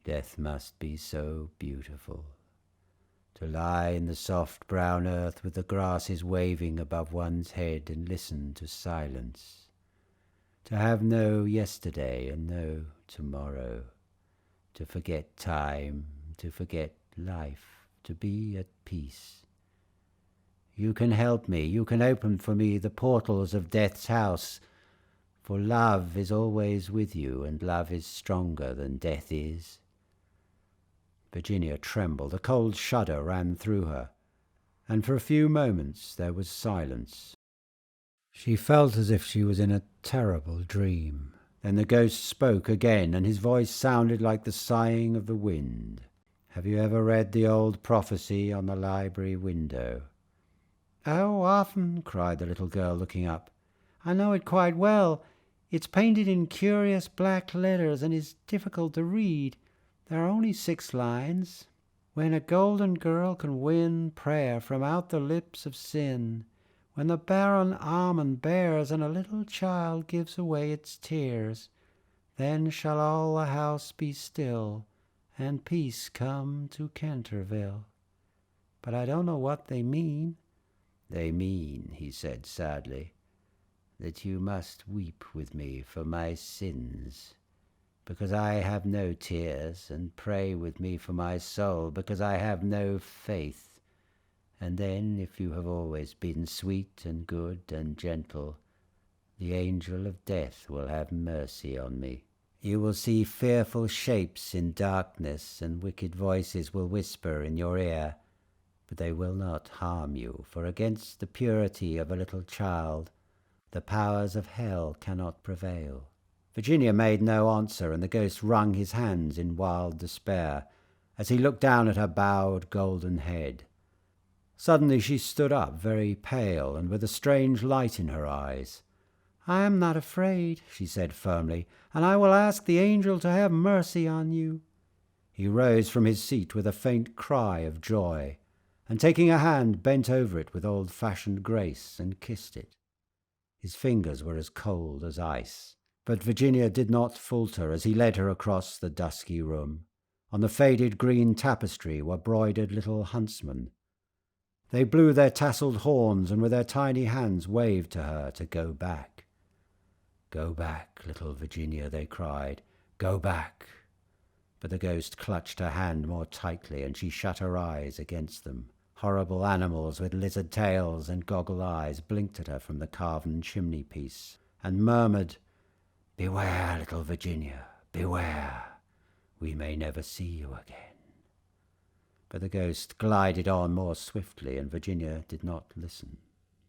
Death must be so beautiful. To lie in the soft brown earth with the grasses waving above one's head and listen to silence. To have no yesterday and no tomorrow. To forget time, to forget life, to be at peace. You can help me, you can open for me the portals of death's house, for love is always with you, and love is stronger than death is." Virginia trembled. A cold shudder ran through her, and for a few moments there was silence. She felt as if she was in a terrible dream. Then the ghost spoke again, and his voice sounded like the sighing of the wind. "Have you ever read the old prophecy on the library window?" "Oh, often," cried the little girl, looking up. "I know it quite well. It's painted in curious black letters and is difficult to read. There are only 6 lines. When a golden girl can win prayer from out the lips of sin, when the barren almond bears and a little child gives away its tears, then shall all the house be still, and peace come to Canterville. But I don't know what they mean." "They mean," he said sadly, "that you must weep with me for my sins, because I have no tears, and pray with me for my soul, because I have no faith. And then, if you have always been sweet and good and gentle, the angel of death will have mercy on me. You will see fearful shapes in darkness, and wicked voices will whisper in your ear, but they will not harm you, for against the purity of a little child the powers of hell cannot prevail." Virginia made no answer, and the ghost wrung his hands in wild despair as he looked down at her bowed golden head. Suddenly she stood up, very pale, and with a strange light in her eyes. "I am not afraid," she said firmly, "and I will ask the angel to have mercy on you." He rose from his seat with a faint cry of joy, and taking her hand bent over it with old-fashioned grace and kissed it. His fingers were as cold as ice. But Virginia did not falter as he led her across the dusky room. On the faded green tapestry were broidered little huntsmen. They blew their tasselled horns and with their tiny hands waved to her to go back. "Go back, little Virginia," they cried. "Go back." But the ghost clutched her hand more tightly, and she shut her eyes against them. Horrible animals with lizard tails and goggle eyes blinked at her from the carven chimney-piece, and murmured, "Beware, little Virginia, beware. We may never see you again." But the ghost glided on more swiftly, and Virginia did not listen.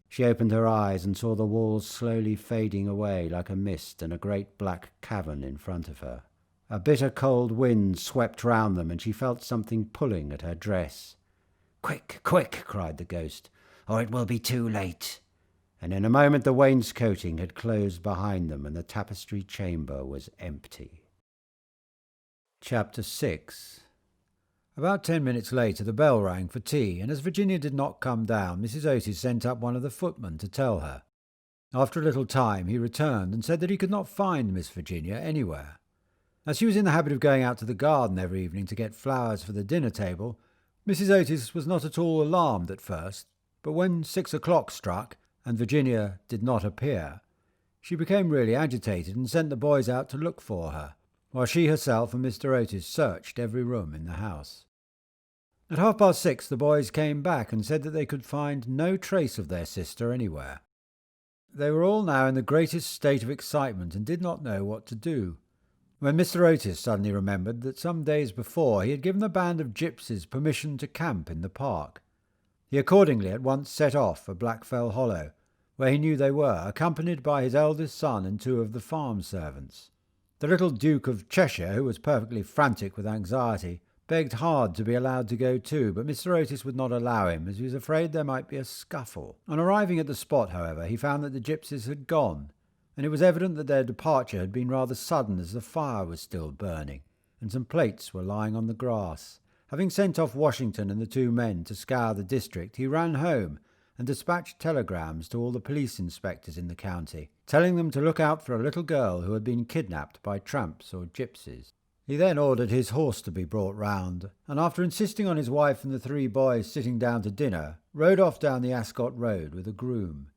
She opened her eyes and saw the walls slowly fading away like a mist and a great black cavern in front of her. A bitter cold wind swept round them, and she felt something pulling at her dress. "Quick, quick," cried the ghost, "or it will be too late." And in a moment the wainscoting had closed behind them, and the tapestry chamber was empty. Chapter 6. About 10 minutes later the bell rang for tea, and as Virginia did not come down, Mrs. Otis sent up one of the footmen to tell her. After a little time he returned and said that he could not find Miss Virginia anywhere. As she was in the habit of going out to the garden every evening to get flowers for the dinner table, Mrs. Otis was not at all alarmed at first, but when 6 o'clock struck, and Virginia did not appear, she became really agitated and sent the boys out to look for her, while she herself and Mr. Otis searched every room in the house. At 6:30 the boys came back and said that they could find no trace of their sister anywhere. They were all now in the greatest state of excitement and did not know what to do, when Mr. Otis suddenly remembered that some days before he had given a band of gypsies permission to camp in the park. He accordingly at once set off for Blackfell Hollow, where he knew they were, accompanied by his eldest son and 2 of the farm servants. The little Duke of Cheshire, who was perfectly frantic with anxiety, begged hard to be allowed to go too, but Mr. Otis would not allow him, as he was afraid there might be a scuffle. On arriving at the spot, however, he found that the gypsies had gone, and it was evident that their departure had been rather sudden, as the fire was still burning, and some plates were lying on the grass. Having sent off Washington and the two men to scour the district, he ran home and dispatched telegrams to all the police inspectors in the county, telling them to look out for a little girl who had been kidnapped by tramps or gypsies. He then ordered his horse to be brought round, and after insisting on his wife and the three boys sitting down to dinner, rode off down the Ascot Road with a groom.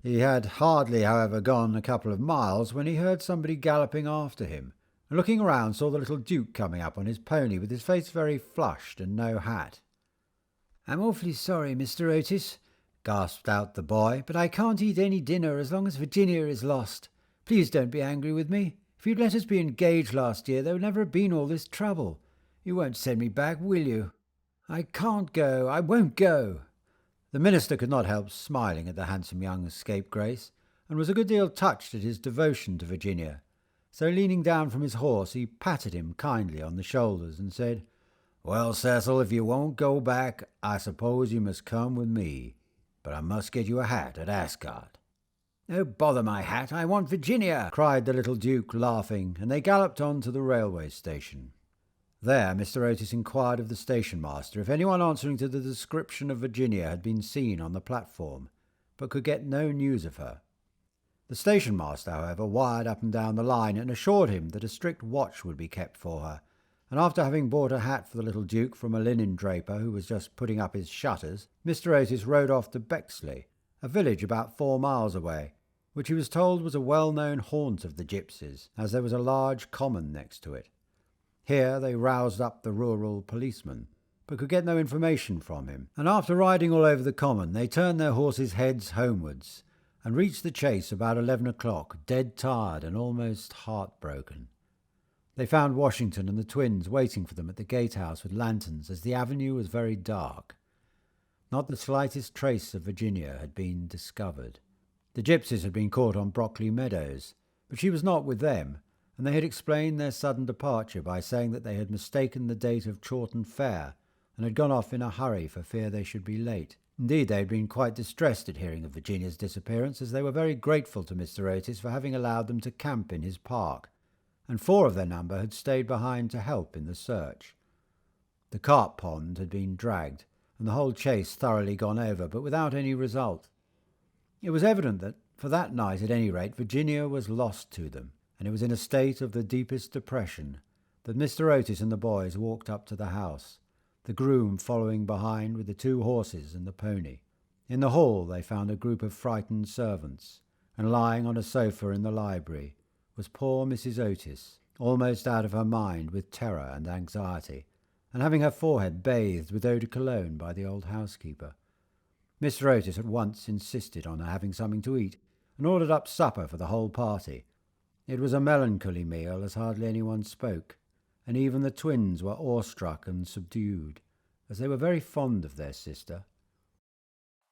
He had hardly, however, gone a couple of miles when he heard somebody galloping after him, and looking around saw the little Duke coming up on his pony with his face very flushed and no hat. "I'm awfully sorry, Mr. Otis," gasped out the boy, "but I can't eat any dinner as long as Virginia is lost. Please don't be angry with me. If you'd let us be engaged last year, there would never have been all this trouble. You won't send me back, will you?" "I can't go. I won't go." The minister could not help smiling at the handsome young scapegrace, and was a good deal touched at his devotion to Virginia. So leaning down from his horse, he patted him kindly on the shoulders and said, "Well, Cecil, if you won't go back, I suppose you must come with me. But I must get you a hat at Ascot." "Oh, bother my hat. I want Virginia," cried the little Duke, laughing, and they galloped on to the railway station. There Mr. Otis inquired of the station master if anyone answering to the description of Virginia had been seen on the platform, but could get no news of her. The station master, however, wired up and down the line and assured him that a strict watch would be kept for her, and after having bought a hat for the little Duke from a linen draper who was just putting up his shutters, Mr. Otis rode off to Bexley, a village about 4 miles away, which he was told was a well-known haunt of the gypsies, as there was a large common next to it. Here they roused up the rural policeman, but could get no information from him, and after riding all over the common, they turned their horses' heads homewards, and reached the chase about 11 o'clock, dead tired and almost heartbroken. They found Washington and the twins waiting for them at the gatehouse with lanterns, as the avenue was very dark. Not the slightest trace of Virginia had been discovered. The gypsies had been caught on Brockley Meadows, but she was not with them, and they had explained their sudden departure by saying that they had mistaken the date of Chawton Fair and had gone off in a hurry for fear they should be late. Indeed, they had been quite distressed at hearing of Virginia's disappearance, as they were very grateful to Mr. Otis for having allowed them to camp in his park, and 4 of their number had stayed behind to help in the search. The carp pond had been dragged, and the whole chase thoroughly gone over, but without any result. It was evident that, for that night at any rate, Virginia was lost to them, and it was in a state of the deepest depression that Mr. Otis and the boys walked up to the house, the groom following behind with the 2 horses and the pony. In the hall they found a group of frightened servants, and lying on a sofa in the library was poor Mrs. Otis, almost out of her mind with terror and anxiety, and having her forehead bathed with eau de cologne by the old housekeeper. Mr. Otis at once insisted on her having something to eat, and ordered up supper for the whole party. It was a melancholy meal, as hardly anyone spoke, and even the twins were awestruck and subdued, as they were very fond of their sister.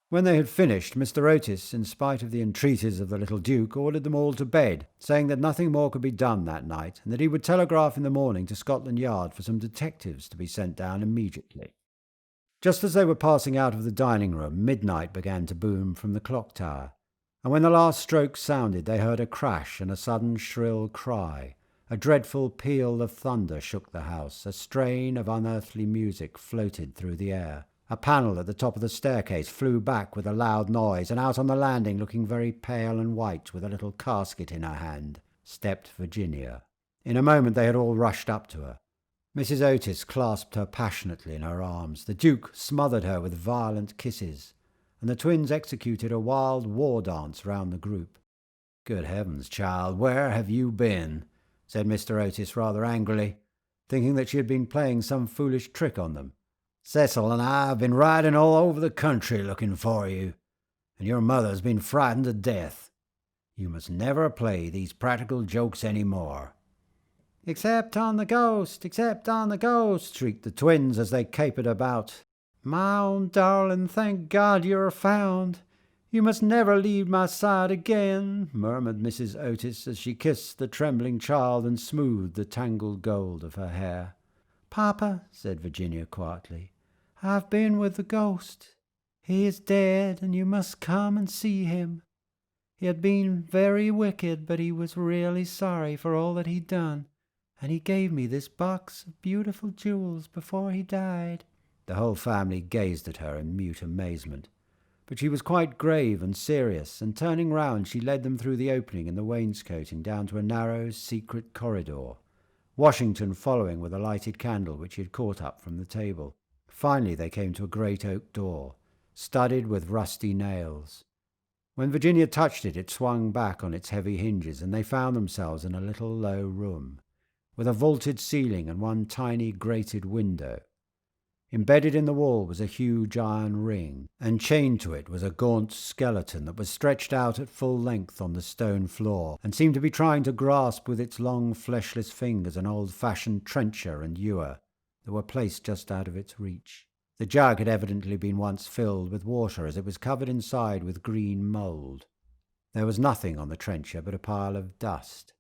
When they had finished, Mr. Otis, in spite of the entreaties of the little Duke, ordered them all to bed, saying that nothing more could be done that night, and that he would telegraph in the morning to Scotland Yard for some detectives to be sent down immediately. Just as they were passing out of the dining-room, midnight began to boom from the clock tower, and when the last stroke sounded, they heard a crash and a sudden shrill cry. A dreadful peal of thunder shook the house. A strain of unearthly music floated through the air. A panel at the top of the staircase flew back with a loud noise, and out on the landing, looking very pale and white, with a little casket in her hand, stepped Virginia. In a moment they had all rushed up to her. Mrs. Otis clasped her passionately in her arms. The Duke smothered her with violent kisses, and the twins executed a wild war dance round the group. "Good heavens, child, where have you been?" said Mr. Otis rather angrily, thinking that she had been playing some foolish trick on them. "Cecil and I have been riding all over the country looking for you, and your mother's been frightened to death. You must never play these practical jokes any more." "Except on the ghost, except on the ghost," shrieked the twins as they capered about. "My own darling, thank God you're found. You must never leave my side again," murmured Mrs. Otis as she kissed the trembling child and smoothed the tangled gold of her hair. "Papa," said Virginia quietly, "I've been with the ghost. He is dead, and you must come and see him. He had been very wicked, but he was really sorry for all that he'd done, and he gave me this box of beautiful jewels before he died." The whole family gazed at her in mute amazement. But she was quite grave and serious, and turning round she led them through the opening in the wainscoting down to a narrow, secret corridor, Washington following with a lighted candle which he had caught up from the table. Finally they came to a great oak door, studded with rusty nails. When Virginia touched it, it swung back on its heavy hinges, and they found themselves in a little low room, with a vaulted ceiling and one tiny grated window. Embedded in the wall was a huge iron ring, and chained to it was a gaunt skeleton that was stretched out at full length on the stone floor, and seemed to be trying to grasp with its long fleshless fingers an old-fashioned trencher and ewer that were placed just out of its reach. The jug had evidently been once filled with water, as it was covered inside with green mould. There was nothing on the trencher but a pile of dust.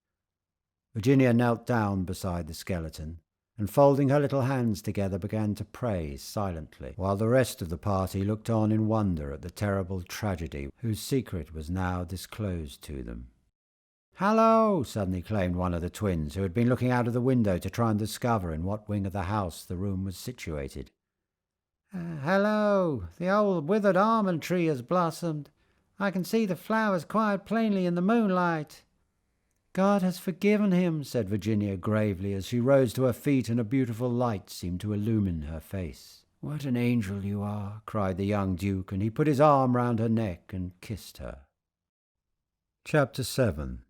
Virginia knelt down beside the skeleton, and folding her little hands together began to pray silently, while the rest of the party looked on in wonder at the terrible tragedy whose secret was now disclosed to them. "Hallo!" suddenly exclaimed one of the twins, who had been looking out of the window to try and discover in what wing of the house the room was situated. "Hallo! The old withered almond tree has blossomed. I can see the flowers quite plainly in the moonlight." "God has forgiven him," said Virginia gravely, as she rose to her feet and a beautiful light seemed to illumine her face. "What an angel you are!" cried the young Duke, and he put his arm round her neck and kissed her. Chapter 7.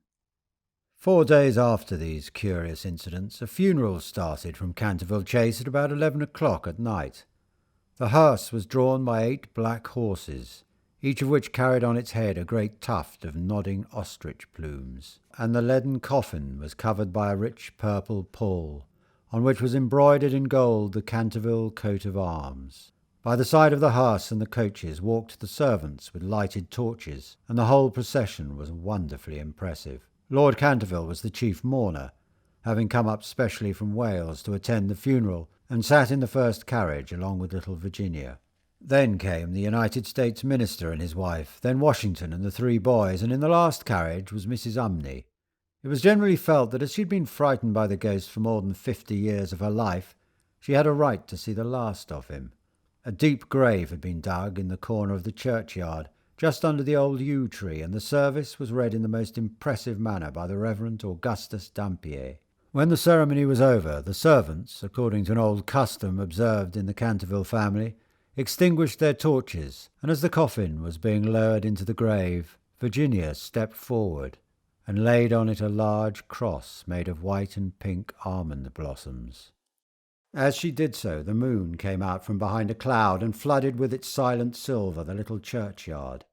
4 days after these curious incidents, a funeral started from Canterville Chase at about 11 o'clock at night. The hearse was drawn by 8 black horses, each of which carried on its head a great tuft of nodding ostrich plumes, and the leaden coffin was covered by a rich purple pall, on which was embroidered in gold the Canterville coat of arms. By the side of the hearse and the coaches walked the servants with lighted torches, and the whole procession was wonderfully impressive. Lord Canterville was the chief mourner, having come up specially from Wales to attend the funeral, and sat in the first carriage along with little Virginia. Then came the United States Minister and his wife, then Washington and the 3 boys, and in the last carriage was Mrs. Umney. It was generally felt that as she had been frightened by the ghost for more than 50 years of her life, she had a right to see the last of him. A deep grave had been dug in the corner of the churchyard, just under the old yew tree, and the service was read in the most impressive manner by the Reverend Augustus Dampier. When the ceremony was over, the servants, according to an old custom observed in the Canterville family, extinguished their torches, and as the coffin was being lowered into the grave, Virginia stepped forward and laid on it a large cross made of white and pink almond blossoms. As she did so, the moon came out from behind a cloud and flooded with its silent silver the little churchyard,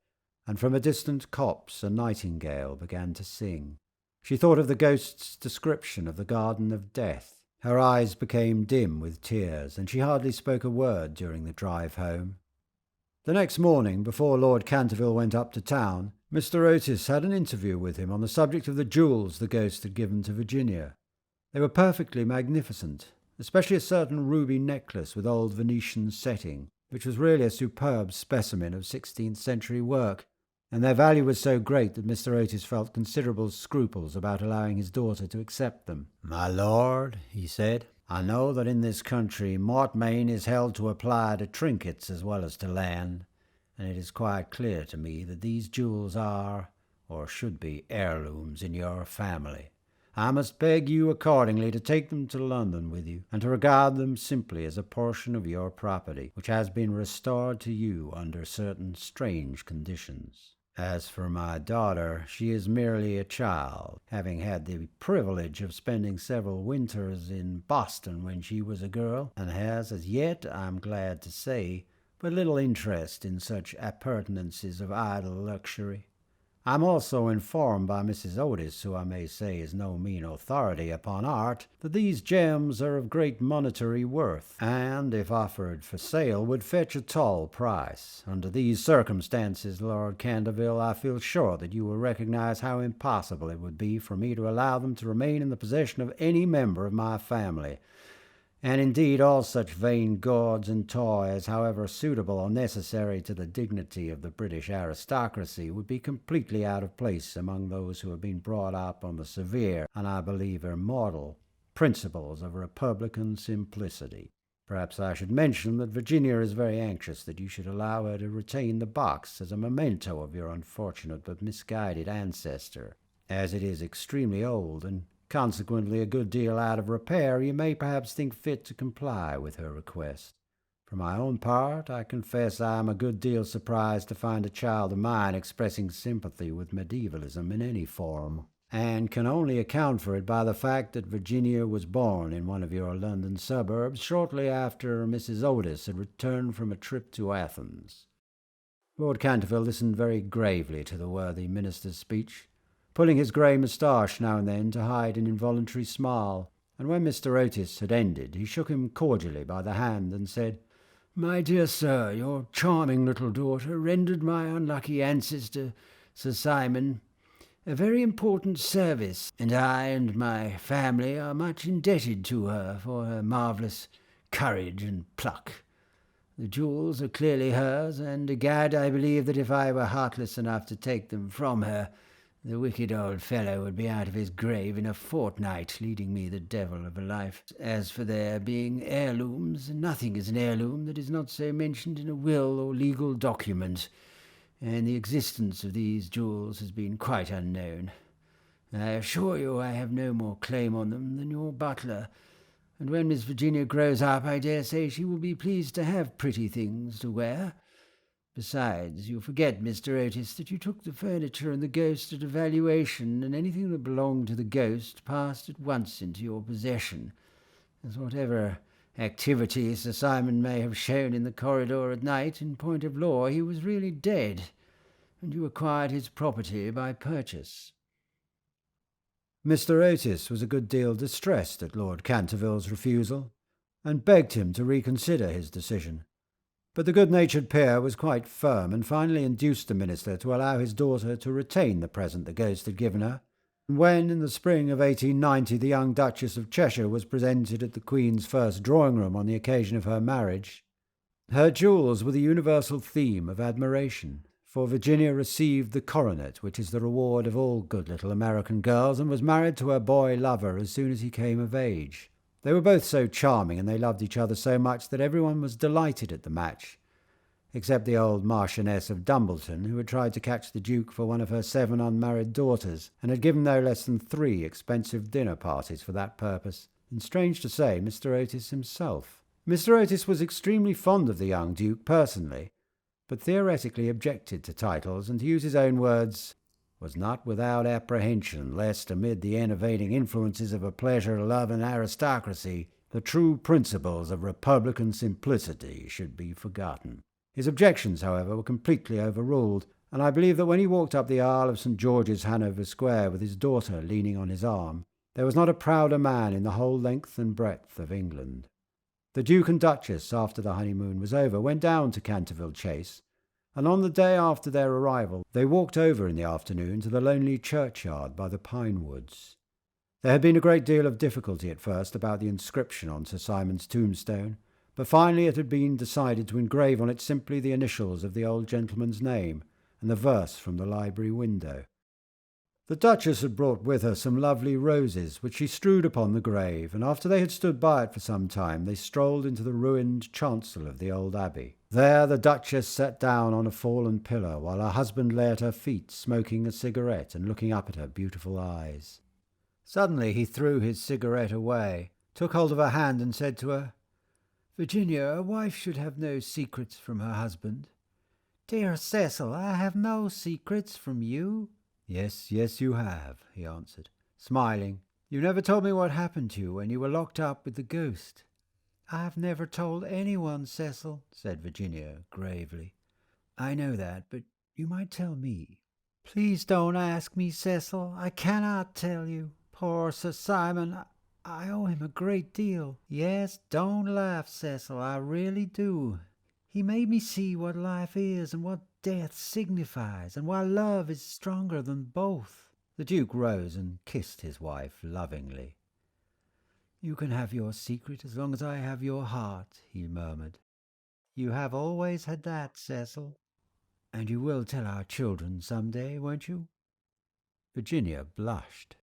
and from a distant copse a nightingale began to sing. She thought of the ghost's description of the Garden of Death. Her eyes became dim with tears, and she hardly spoke a word during the drive home. The next morning, before Lord Canterville went up to town, Mr. Otis had an interview with him on the subject of the jewels the ghost had given to Virginia. They were perfectly magnificent, especially a certain ruby necklace with old Venetian setting, which was really a superb specimen of 16th century work, and their value was so great that Mr. Otis felt considerable scruples about allowing his daughter to accept them. "My lord," he said, "I know that in this country mortmain is held to apply to trinkets as well as to land, and it is quite clear to me that these jewels are, or should be, heirlooms in your family. I must beg you accordingly to take them to London with you, and to regard them simply as a portion of your property, which has been restored to you under certain strange conditions. As for my daughter, she is merely a child, having had the privilege of spending several winters in Boston when she was a girl, and has as yet, I am glad to say, but little interest in such appurtenances of idle luxury. I am also informed by Mrs. Otis, who I may say is no mean authority upon art, that these gems are of great monetary worth, and, if offered for sale, would fetch a tall price. Under these circumstances, Lord Canterville, I feel sure that you will recognize how impossible it would be for me to allow them to remain in the possession of any member of my family. And indeed all such vain gauds and toys, however suitable or necessary to the dignity of the British aristocracy, would be completely out of place among those who have been brought up on the severe, and I believe immortal, principles of republican simplicity. Perhaps I should mention that Virginia is very anxious that you should allow her to retain the box as a memento of your unfortunate but misguided ancestor. As it is extremely old and consequently a good deal out of repair, you may perhaps think fit to comply with her request. For my own part, I confess I am a good deal surprised to find a child of mine expressing sympathy with medievalism in any form, and can only account for it by the fact that Virginia was born in one of your London suburbs shortly after Mrs. Otis had returned from a trip to Athens. Lord Canterville listened very gravely to the worthy minister's speech, pulling his grey moustache now and then to hide an involuntary smile, and when Mr. Otis had ended, he shook him cordially by the hand and said, "My dear sir, your charming little daughter rendered my unlucky ancestor, Sir Simon, a very important service, and I and my family are much indebted to her for her marvellous courage and pluck. The jewels are clearly hers, and egad, I believe that if I were heartless enough to take them from her, the wicked old fellow would be out of his grave in a fortnight, leading me the devil of a life. As for their being heirlooms, nothing is an heirloom that is not so mentioned in a will or legal document, and the existence of these jewels has been quite unknown. I assure you I have no more claim on them than your butler, and when Miss Virginia grows up, I dare say she will be pleased to have pretty things to wear. Besides, you forget, Mr. Otis, that you took the furniture and the ghost at a valuation, and anything that belonged to the ghost passed at once into your possession, as whatever activity Sir Simon may have shown in the corridor at night, in point of law he was really dead, and you acquired his property by purchase." Mr. Otis was a good deal distressed at Lord Canterville's refusal, and begged him to reconsider his decision. But the good-natured peer was quite firm, and finally induced the minister to allow his daughter to retain the present the ghost had given her. And when, in the spring of 1890, the young Duchess of Cheshire was presented at the Queen's first drawing-room on the occasion of her marriage, her jewels were the universal theme of admiration, for Virginia received the coronet, which is the reward of all good little American girls, and was married to her boy lover as soon as he came of age. They were both so charming, and they loved each other so much that everyone was delighted at the match, except the old Marchioness of Dumbleton, who had tried to catch the Duke for one of her 7 unmarried daughters, and had given no less than 3 expensive dinner parties for that purpose, and strange to say, Mr. Otis himself. Mr. Otis was extremely fond of the young Duke personally, but theoretically objected to titles, and to use his own words, was not without apprehension lest, amid the enervating influences of a pleasure, love, and aristocracy, the true principles of republican simplicity should be forgotten. His objections, however, were completely overruled, and I believe that when he walked up the aisle of St. George's, Hanover Square, with his daughter leaning on his arm, there was not a prouder man in the whole length and breadth of England. The Duke and Duchess, after the honeymoon was over, went down to Canterville Chase, and on the day after their arrival they walked over in the afternoon to the lonely churchyard by the pine woods. There had been a great deal of difficulty at first about the inscription on Sir Simon's tombstone, but finally it had been decided to engrave on it simply the initials of the old gentleman's name and the verse from the library window. The Duchess had brought with her some lovely roses, which she strewed upon the grave, and after they had stood by it for some time, they strolled into the ruined chancel of the old abbey. There the Duchess sat down on a fallen pillar, while her husband lay at her feet, smoking a cigarette and looking up at her beautiful eyes. Suddenly he threw his cigarette away, took hold of her hand, and said to her, "Virginia, a wife should have no secrets from her husband." "Dear Cecil, I have no secrets from you." "Yes, yes, you have," he answered, smiling. "You never told me what happened to you when you were locked up with the ghost." "I've never told anyone, Cecil," said Virginia gravely. "I know that, but you might tell me." "Please don't ask me, Cecil. I cannot tell you. Poor Sir Simon, I owe him a great deal. Yes, don't laugh, Cecil, I really do. He made me see what life is and what death signifies, and why love is stronger than both." The Duke rose and kissed his wife lovingly. "You can have your secret as long as I have your heart," he murmured. "You have always had that, Cecil. And you will tell our children some day, won't you?" Virginia blushed.